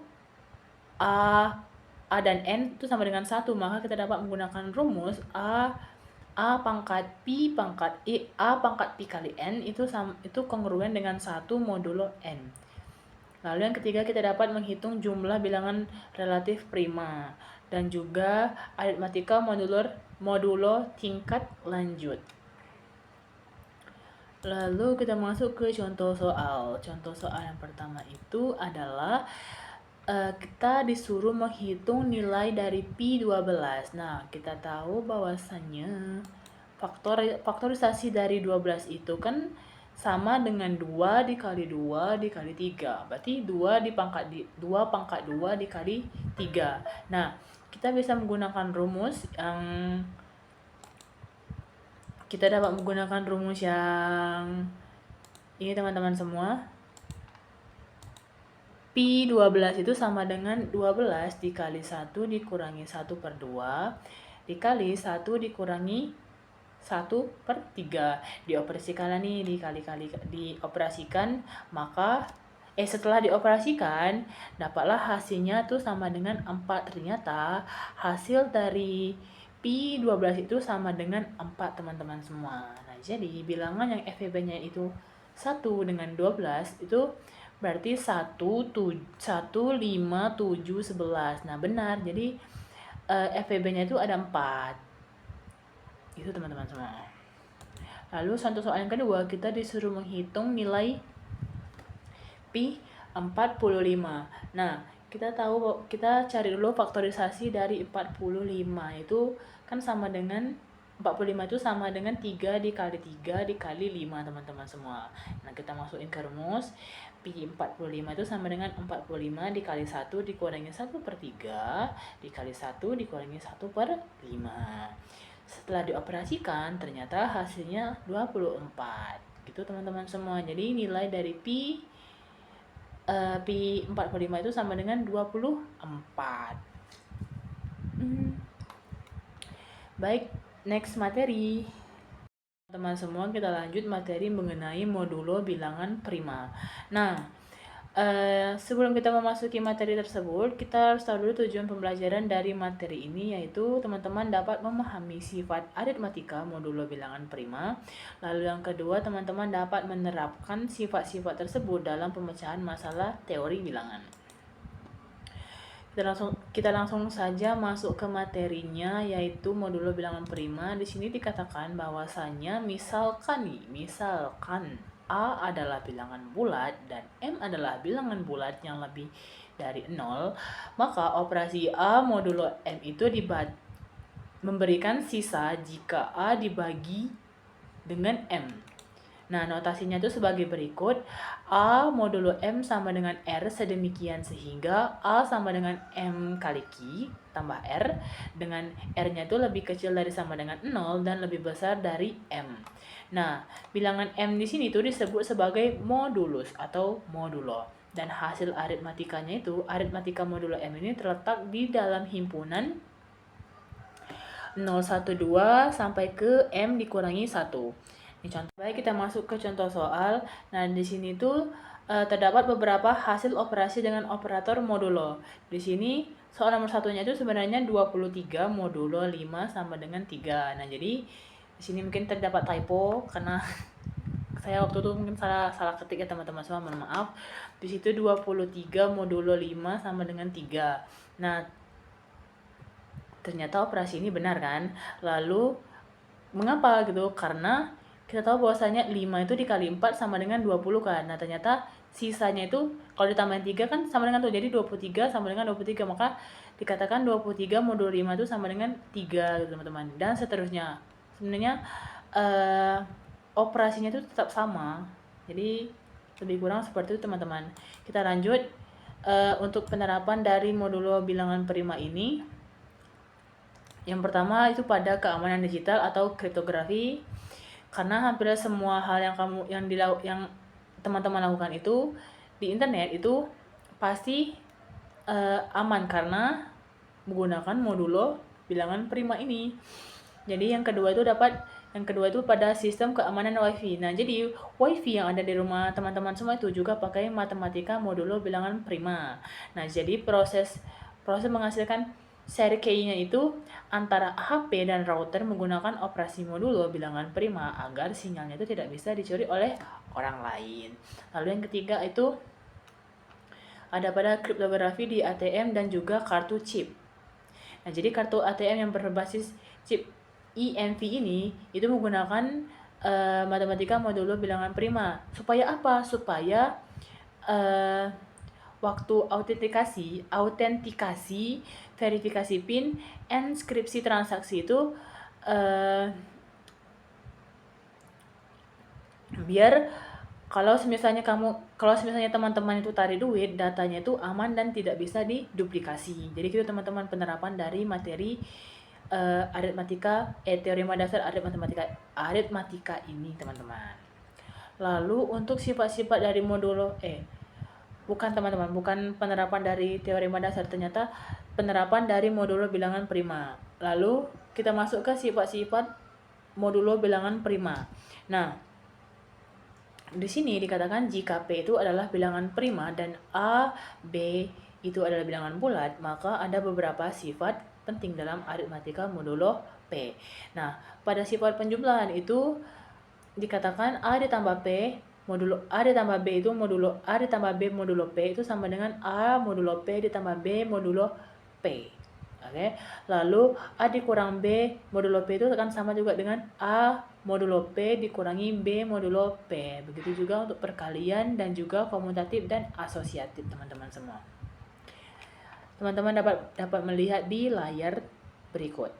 A dan N itu sama dengan 1, maka kita dapat menggunakan rumus A pangkat Pi pangkat A pangkat Pi kali N itu kongruen dengan 1 modulo N. Lalu yang ketiga kita dapat menghitung jumlah bilangan relatif prima dan juga aritmatika modulo tingkat lanjut. Lalu kita masuk ke contoh soal. Contoh soal yang pertama itu adalah kita disuruh menghitung nilai dari Pi 12. Nah, kita tahu bahwasannya faktorisasi dari 12 itu kan sama dengan 2 dikali 2 dikali 3. Berarti 2 pangkat 2 dikali 3. Nah, kita bisa menggunakan rumus yang ini teman-teman semua. Pi 12 itu sama dengan 12 dikali 1 dikurangi 1 per 2 dikali 1 dikurangi 1 per 3. Dioperasikan, maka setelah dioperasikan dapatlah hasilnya tuh sama dengan 4. Ternyata hasil dari Pi 12 itu sama dengan 4 teman-teman semua. Nah, jadi bilangan yang FEB-nya itu 1 dengan 12 itu berarti 1, 5, 7, 11. Nah, benar. Jadi FEB-nya itu ada 4. Itu teman-teman semua. Lalu contoh soal yang kedua, kita disuruh menghitung nilai Pi 45. Nah, kita cari dulu faktorisasi dari 45 itu kan sama dengan 45 itu sama dengan 3 dikali 3 dikali 5 teman-teman semua. Nah, kita masukin ke rumus. Pi 45 itu sama dengan 45 dikali 1 dikurangi 1 per 3 dikali 1 dikurangi 1 per 5. Setelah dioperasikan ternyata hasilnya 24. Gitu teman-teman semua. Jadi nilai dari Pi 45 itu sama dengan 24. Baik, next materi. Teman-teman semua, kita lanjut materi mengenai modulo bilangan prima. Nah, sebelum kita memasuki materi tersebut, kita harus tahu dulu tujuan pembelajaran dari materi ini, yaitu teman-teman dapat memahami sifat aritmatika modulo bilangan prima. Lalu yang kedua, teman-teman dapat menerapkan sifat-sifat tersebut dalam pemecahan masalah teori bilangan. Kita langsung saja masuk ke materinya, yaitu modulo bilangan prima. Di sini dikatakan bahwasanya misalkan A adalah bilangan bulat dan M adalah bilangan bulat yang lebih dari 0, maka operasi A modulo M itu memberikan sisa jika A dibagi dengan M. Nah, notasinya itu sebagai berikut. A modulo M sama dengan R sedemikian sehingga A sama dengan M kali Q tambah R, dengan R-nya itu lebih kecil dari sama dengan 0 dan lebih besar dari M. Nah, bilangan M di sini itu disebut sebagai modulus atau modulo. Dan hasil aritmatikanya itu, aritmatika modulo M ini terletak di dalam himpunan 012 sampai ke M dikurangi 1. Ini contoh. Baik, kita masuk ke contoh soal. Nah, di sini tuh terdapat beberapa hasil operasi dengan operator modulo. Di sini soal nomor satunya itu sebenarnya 23 modulo 5 sama dengan 3. Nah, jadi di sini mungkin terdapat typo karena saya waktu itu mungkin salah ketik ya teman-teman semua, mohon maaf. Di situ 23 modulo 5 sama dengan 3. Nah, ternyata operasi ini benar kan? Lalu mengapa gitu? Karena kita tahu bahwasanya 5 itu dikali 4 sama dengan 20 kan. Nah, ternyata sisanya itu kalau ditambahin 3 kan sama dengan 2. Jadi 23 sama dengan 23. Maka dikatakan 23 modulo 5 itu sama dengan 3 gitu, teman-teman. Dan seterusnya. Sebenarnya operasinya itu tetap sama. Jadi lebih kurang seperti itu, teman-teman. Kita lanjut untuk penerapan dari modulo bilangan prima ini. Yang pertama itu pada keamanan digital atau kriptografi. Karena hampir semua hal yang teman-teman lakukan itu di internet itu pasti aman karena menggunakan modulo bilangan prima ini. Jadi yang kedua itu pada sistem keamanan WiFi. Nah, jadi WiFi yang ada di rumah teman-teman semua itu juga pakai matematika modulo bilangan prima. Nah, jadi proses menghasilkan seri key-nya itu antara HP dan router menggunakan operasi modulo bilangan prima agar sinyalnya itu tidak bisa dicuri oleh orang lain. Lalu yang ketiga itu ada pada kriptografi di ATM dan juga kartu chip. Nah, jadi kartu ATM yang berbasis chip EMV ini itu menggunakan matematika modulo bilangan prima. Supaya apa? Supaya waktu autentikasi, verifikasi PIN, inskripsi transaksi itu biar kalau misalnya teman-teman itu tarik duit, datanya itu aman dan tidak bisa diduplikasi. Jadi itu teman-teman penerapan dari materi teorema dasar aritmatika ini, teman-teman. Lalu untuk sifat-sifat dari modulo bukan penerapan dari teorema dasar, ternyata penerapan dari modulo bilangan prima. Lalu kita masuk ke sifat-sifat modulo bilangan prima. Nah, di sini dikatakan jika P itu adalah bilangan prima dan A, B itu adalah bilangan bulat, maka ada beberapa sifat penting dalam aritmatika modulo P. Nah, pada sifat penjumlahan itu dikatakan A ditambah P modulo A ditambah B itu modulo A ditambah B modulo P itu sama dengan A modulo P ditambah B modulo P. Oke. Lalu A dikurang B modulo P itu akan sama juga dengan A modulo P dikurangi B modulo P. Begitu juga untuk perkalian dan juga komutatif dan asosiatif, teman-teman semua. Teman-teman dapat melihat di layar berikut.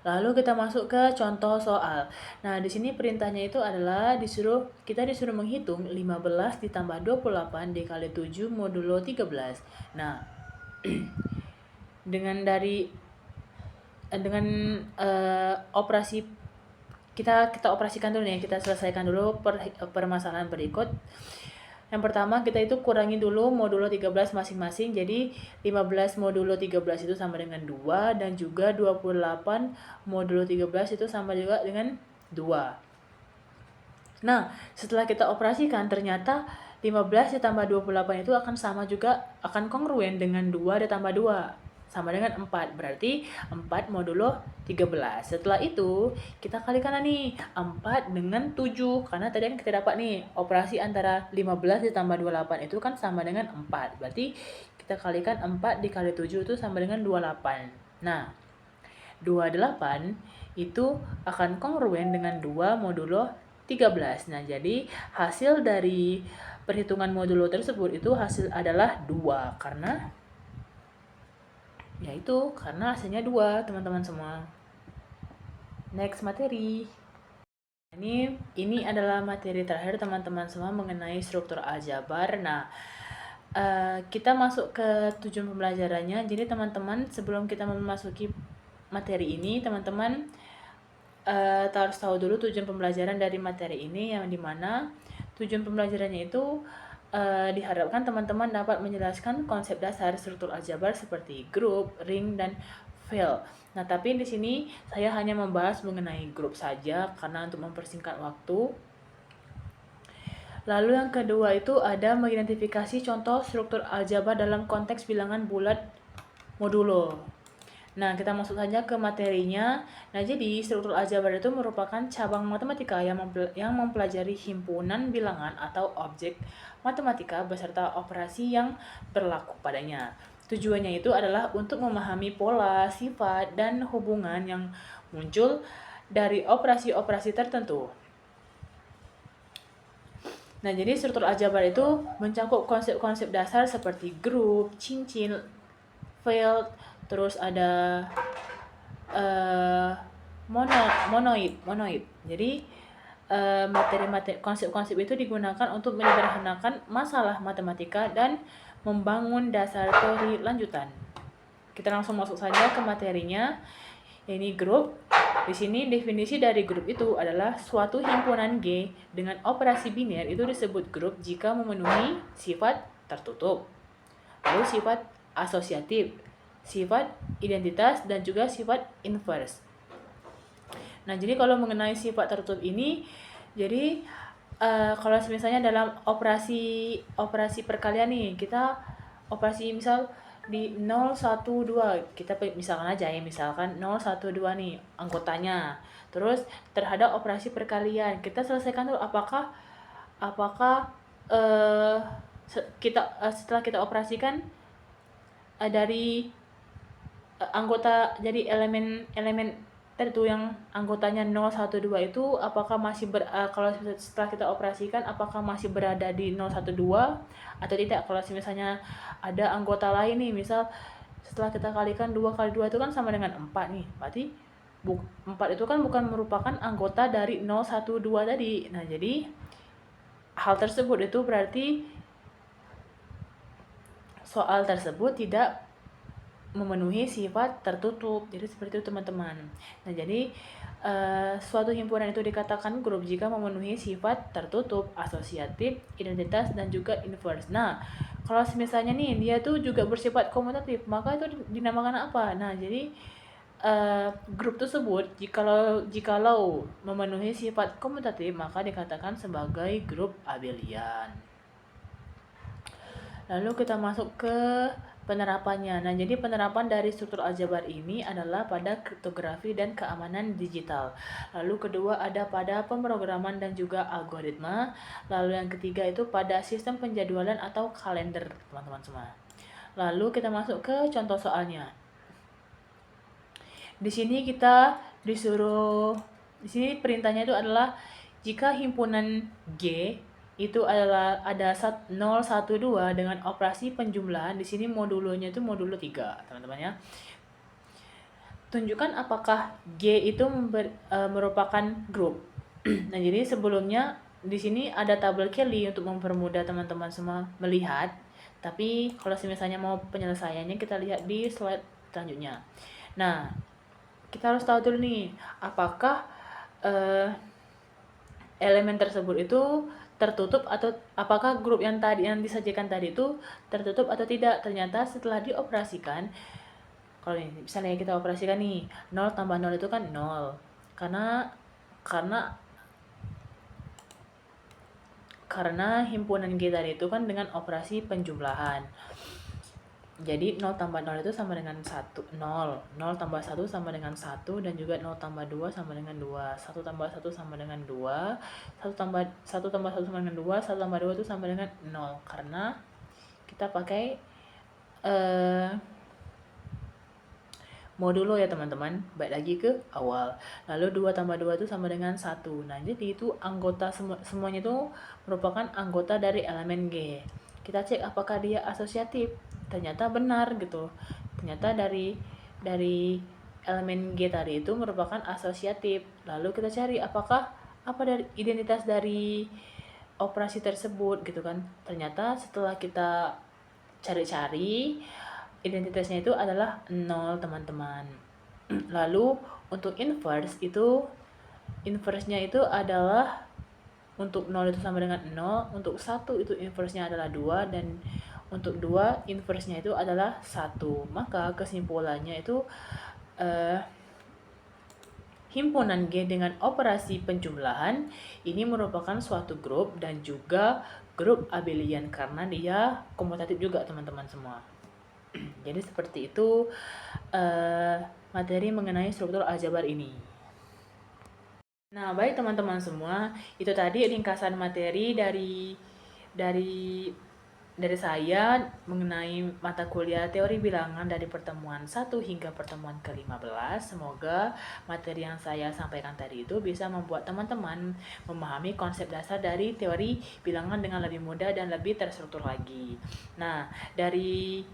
Lalu kita masuk ke contoh soal. Nah, di sini perintahnya itu adalah kita disuruh menghitung 15 ditambah 28 dikali 7 modulo 13. Nah, dengan operasi kita operasikan dulu nih, kita selesaikan dulu permasalahan berikut. Yang pertama kita itu kurangi dulu modulo 13 masing-masing. Jadi 15 modulo 13 itu sama dengan 2 dan juga 28 modulo 13 itu sama juga dengan 2. Nah, setelah kita operasikan ternyata 15 ditambah 28 itu akan kongruen dengan 2 ditambah 2 sama dengan 4. Berarti 4 modulo 13. Setelah itu, kita kalikan nih 4 dengan 7. Karena tadi kan kita dapat nih, operasi antara 15 ditambah 28 itu kan sama dengan 4. Berarti kita kalikan 4 dikali 7 itu sama dengan 28. Nah, 28 itu akan kongruen dengan 2 modulo 13. Nah, jadi hasil dari perhitungan modulo tersebut itu adalah 2. Karena hasilnya 2, teman-teman semua. Next materi. Ini adalah materi terakhir, teman-teman semua, mengenai struktur aljabar. Nah, kita masuk ke tujuan pembelajarannya. Jadi teman-teman, sebelum kita memasuki materi ini, teman-teman harus tahu dulu tujuan pembelajaran dari materi ini, yang dimana tujuan pembelajarannya itu diharapkan teman-teman dapat menjelaskan konsep dasar struktur aljabar seperti grup, ring, dan file. Nah, tapi di sini saya hanya membahas mengenai grup saja karena untuk mempersingkat waktu. Lalu yang kedua itu ada mengidentifikasi contoh struktur aljabar dalam konteks bilangan bulat modulo. Nah, kita masuk saja ke materinya. Nah, jadi struktur aljabar itu merupakan cabang matematika yang mempelajari himpunan bilangan atau objek matematika beserta operasi yang berlaku padanya. Tujuannya itu adalah untuk memahami pola, sifat, dan hubungan yang muncul dari operasi-operasi tertentu. Nah, jadi struktur aljabar itu mencakup konsep-konsep dasar seperti grup, cincin, field, terus ada monoid. Jadi konsep-konsep itu digunakan untuk menyederhanakan masalah matematika dan membangun dasar teori lanjutan. Kita langsung masuk saja ke materinya. Ini grup. Di sini definisi dari grup itu adalah suatu himpunan G dengan operasi biner itu disebut grup jika memenuhi sifat tertutup, lalu sifat asosiatif, sifat identitas, dan juga sifat inverse. Nah, jadi kalau mengenai sifat tertutup ini, jadi kalau misalnya dalam operasi perkalian nih, kita operasi misal di 012, kita misalkan aja ya, misalkan 012 nih anggotanya. Terus terhadap operasi perkalian, kita selesaikan dulu apakah setelah kita operasikan dari anggota, jadi elemen tadi tuh yang anggotanya 0, 1, 2 itu apakah masih kalau setelah kita operasikan apakah masih berada di 0, 1, 2 atau tidak. Kalau misalnya ada anggota lain nih, misal setelah kita kalikan 2 kali 2 itu kan sama dengan 4 nih, berarti 4 itu kan bukan merupakan anggota dari 0, 1, 2 tadi. Nah, jadi hal tersebut itu berarti soal tersebut tidak memenuhi sifat tertutup. Jadi seperti itu teman-teman. Nah, jadi suatu himpunan itu dikatakan grup jika memenuhi sifat tertutup, asosiatif, identitas, dan juga inverse. Nah, kalau misalnya nih dia tuh juga bersifat komutatif, maka itu dinamakan apa? Nah, jadi grup tersebut jikalau memenuhi sifat komutatif maka dikatakan sebagai grup abelian. Lalu kita masuk ke penerapannya. Nah, jadi penerapan dari struktur aljabar ini adalah pada kriptografi dan keamanan digital. Lalu kedua ada pada pemrograman dan juga algoritma. Lalu yang ketiga itu pada sistem penjadwalan atau kalender, teman-teman semua. Lalu kita masuk ke contoh soalnya. Di sini perintahnya itu adalah jika himpunan G itu adalah ada 0, 1, 2 dengan operasi penjumlahan. Di sini modulonya itu modulo 3, teman-teman ya. Tunjukkan apakah G itu merupakan grup. Nah, jadi sebelumnya di sini ada tabel Kelly untuk mempermudah teman-teman semua melihat. Tapi kalau misalnya mau penyelesaiannya kita lihat di slide selanjutnya. Nah, kita harus tahu dulu nih apakah elemen tersebut itu tertutup atau apakah grup yang disajikan tadi itu tertutup atau tidak. Ternyata setelah dioperasikan, kalau ini misalnya kita operasikan nih 0 tambah 0 itu kan 0 karena himpunan G tadi itu kan dengan operasi penjumlahan. Jadi 0 tambah 0 itu sama dengan 1, 0. 0 tambah 1 sama dengan 1, dan juga 0 tambah 2 sama dengan 2. 1 tambah 1 sama dengan 2. 1 tambah 1 sama dengan 2. 1 tambah 2 itu sama dengan 0. Karena kita pakai modulo ya teman-teman. Baik lagi ke awal. Lalu 2 tambah 2 itu sama dengan 1. Nah, jadi itu anggota semuanya itu merupakan anggota dari elemen G. Kita cek apakah dia asosiatif. Ternyata benar gitu. Ternyata dari elemen G tadi itu merupakan asosiatif. Lalu kita cari apakah apa dari identitas dari operasi tersebut gitu kan. Ternyata setelah kita cari-cari, identitasnya itu adalah 0, teman-teman. Lalu untuk inverse nya itu adalah untuk 0 itu sama dengan 0, untuk 1 itu inverse-nya adalah 2, dan untuk 2 inverse-nya itu adalah 1. Maka kesimpulannya itu himpunan G dengan operasi penjumlahan ini merupakan suatu grup dan juga grup abelian karena dia komutatif juga, teman-teman semua. Jadi seperti itu materi mengenai struktur aljabar ini. Nah, baik teman-teman semua, itu tadi ringkasan materi dari saya mengenai mata kuliah teori bilangan dari pertemuan 1 hingga pertemuan ke-15. Semoga materi yang saya sampaikan tadi itu bisa membuat teman-teman memahami konsep dasar dari teori bilangan dengan lebih mudah dan lebih terstruktur lagi. Nah, dari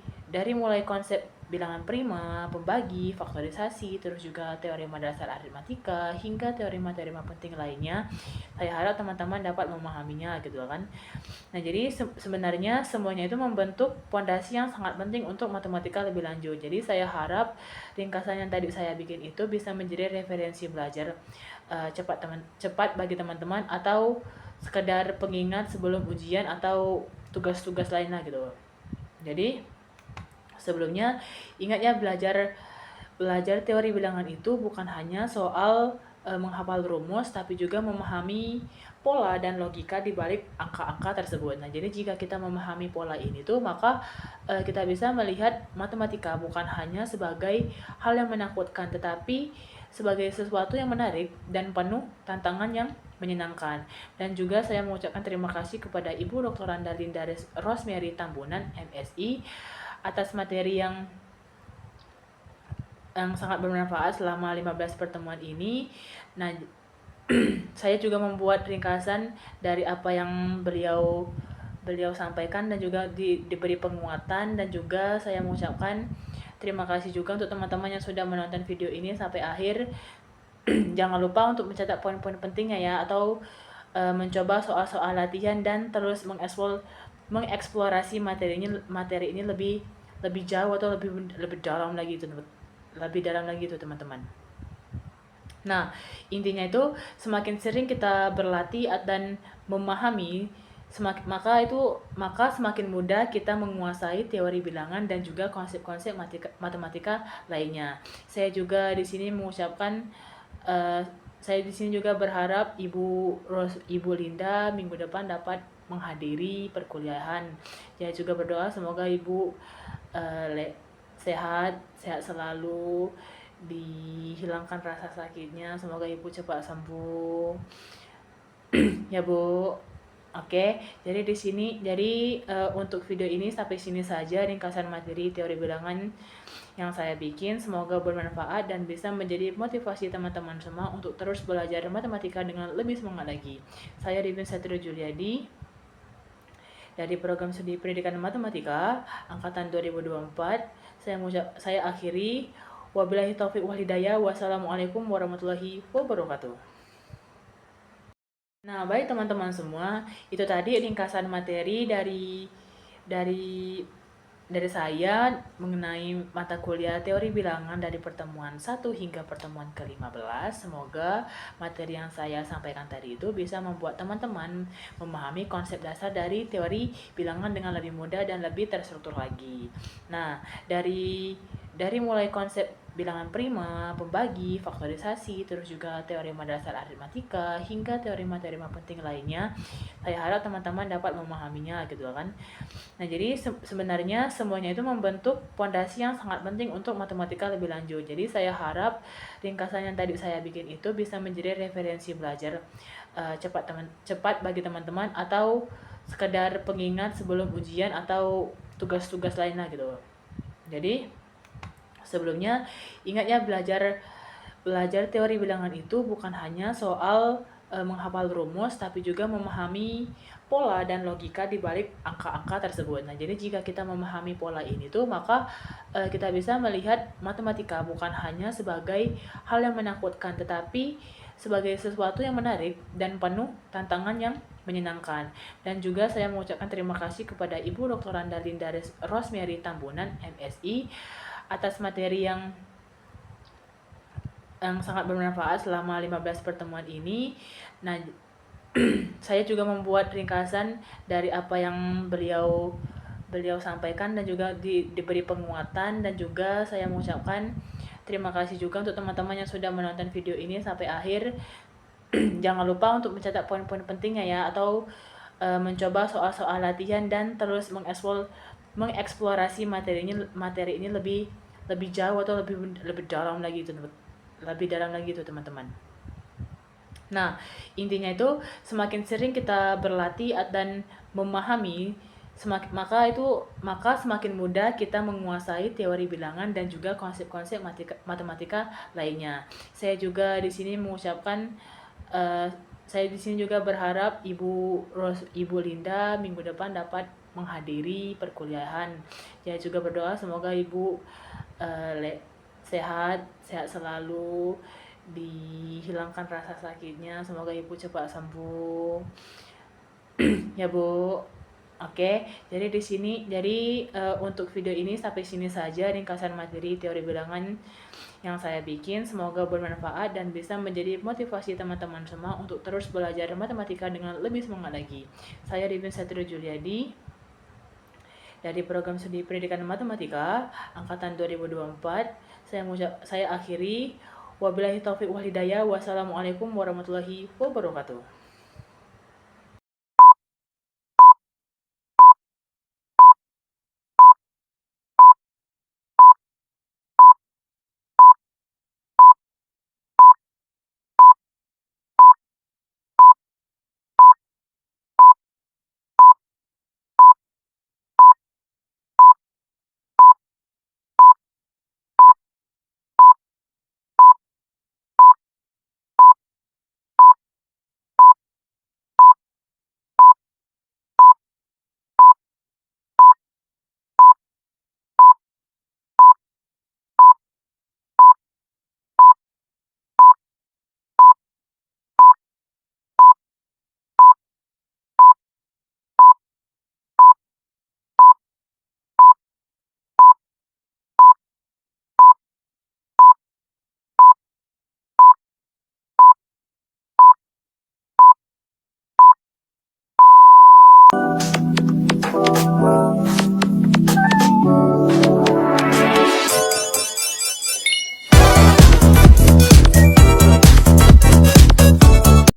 mulai konsep bilangan prima, pembagi, faktorisasi, terus juga teorema dasar aritmatika, hingga teorema-teorema penting lainnya, saya harap teman-teman dapat memahaminya gitu kan. Nah, jadi sebenarnya semuanya itu membentuk pondasi yang sangat penting untuk matematika lebih lanjut. Jadi saya harap ringkasan yang tadi saya bikin itu bisa menjadi referensi belajar cepat bagi teman-teman, atau sekedar pengingat sebelum ujian atau tugas-tugas lainnya gitu. Jadi sebelumnya ingat ya, belajar teori bilangan itu bukan hanya soal menghafal rumus, tapi juga memahami pola dan logika di balik angka-angka tersebut. Nah, jadi jika kita memahami pola ini tuh, maka kita bisa melihat matematika bukan hanya sebagai hal yang menakutkan, tetapi sebagai sesuatu yang menarik dan penuh tantangan yang menyenangkan. Dan juga saya mengucapkan terima kasih kepada Ibu Dr. Randalinda Rosemary Tambunan, MSI, atas materi yang sangat bermanfaat selama 15 pertemuan ini. Nah, saya juga membuat ringkasan dari apa yang beliau sampaikan dan juga diberi penguatan, dan juga saya mengucapkan terima kasih juga untuk teman-teman yang sudah menonton video ini sampai akhir. Jangan lupa untuk mencatat poin-poin pentingnya ya, atau mencoba soal-soal latihan dan terus mengeksplorasi materi ini lebih jauh atau lebih dalam lagi itu teman-teman. Nah, intinya itu semakin sering kita berlatih dan memahami, maka semakin mudah kita menguasai teori bilangan dan juga konsep-konsep matematika lainnya. Saya juga di sini mengucapkan saya di sini juga berharap Ibu Linda minggu depan dapat menghadiri perkuliahan. Saya juga berdoa semoga Ibu sehat selalu, dihilangkan rasa sakitnya, semoga Ibu cepat sembuh. Ya Bu. Oke, jadi untuk video ini sampai sini saja ringkasan materi teori bilangan yang saya bikin. Semoga bermanfaat dan bisa menjadi motivasi teman-teman semua untuk terus belajar matematika dengan lebih semangat lagi. Saya Divin Satrio Juliadi dari Program Studi Pendidikan Matematika Angkatan 2024. Saya akhiri. Wabillahi taufiq wal hidayah. Wassalamualaikum warahmatullahi wabarakatuh. Nah, baik teman-teman semua, itu tadi ringkasan materi dari saya mengenai mata kuliah teori bilangan dari pertemuan 1 hingga pertemuan ke-15. Semoga materi yang saya sampaikan tadi itu bisa membuat teman-teman memahami konsep dasar dari teori bilangan dengan lebih mudah dan lebih terstruktur lagi. Nah, dari mulai konsep bilangan prima, pembagi, faktorisasi, terus juga teorema dasar aritmatika, hingga teorema penting lainnya, saya harap teman-teman dapat memahaminya gitu kan. Nah, jadi sebenarnya semuanya itu membentuk fondasi yang sangat penting untuk matematika lebih lanjut. Jadi saya harap ringkasan yang tadi saya bikin itu bisa menjadi referensi belajar cepat bagi teman-teman, atau sekedar pengingat sebelum ujian atau tugas-tugas lainnya gitu. Jadi sebelumnya ingat ya, belajar teori bilangan itu bukan hanya soal menghafal rumus, tapi juga memahami pola dan logika di balik angka-angka tersebut. Nah, jadi jika kita memahami pola ini tuh, maka kita bisa melihat matematika bukan hanya sebagai hal yang menakutkan, tetapi sebagai sesuatu yang menarik dan penuh tantangan yang menyenangkan. Dan juga saya mengucapkan terima kasih kepada Ibu Dr. Randalinda Rosemary Tambunan, MSI, atas materi yang sangat bermanfaat selama 15 pertemuan ini. Nah, saya juga membuat ringkasan dari apa yang beliau sampaikan dan juga diberi penguatan, dan juga saya mengucapkan terima kasih juga untuk teman-teman yang sudah menonton video ini sampai akhir. Jangan lupa untuk mencatat poin-poin pentingnya ya, atau mencoba soal-soal latihan dan terus mengeksplorasi materi ini lebih jauh atau lebih dalam lagi itu teman-teman. Nah, intinya itu semakin sering kita berlatih dan memahami, maka semakin mudah kita menguasai teori bilangan dan juga konsep-konsep matematika lainnya. Saya juga di sini mengucapkan saya di sini juga berharap Ibu Linda minggu depan dapat menghadiri perkuliahan. Saya juga berdoa semoga Ibu sehat selalu, dihilangkan rasa sakitnya, semoga Ibu cepat sembuh. Ya Bu. Oke, jadi untuk video ini sampai sini saja ringkasan materi teori bilangan yang saya bikin. Semoga bermanfaat dan bisa menjadi motivasi teman-teman semua untuk terus belajar matematika dengan lebih semangat lagi. Saya Divin Satrio Juliadi dari Program Studi Pendidikan Matematika Angkatan 2024. Saya akhiri. Wabillahi taufiq wal hidayah. Wassalamualaikum warahmatullahi wabarakatuh.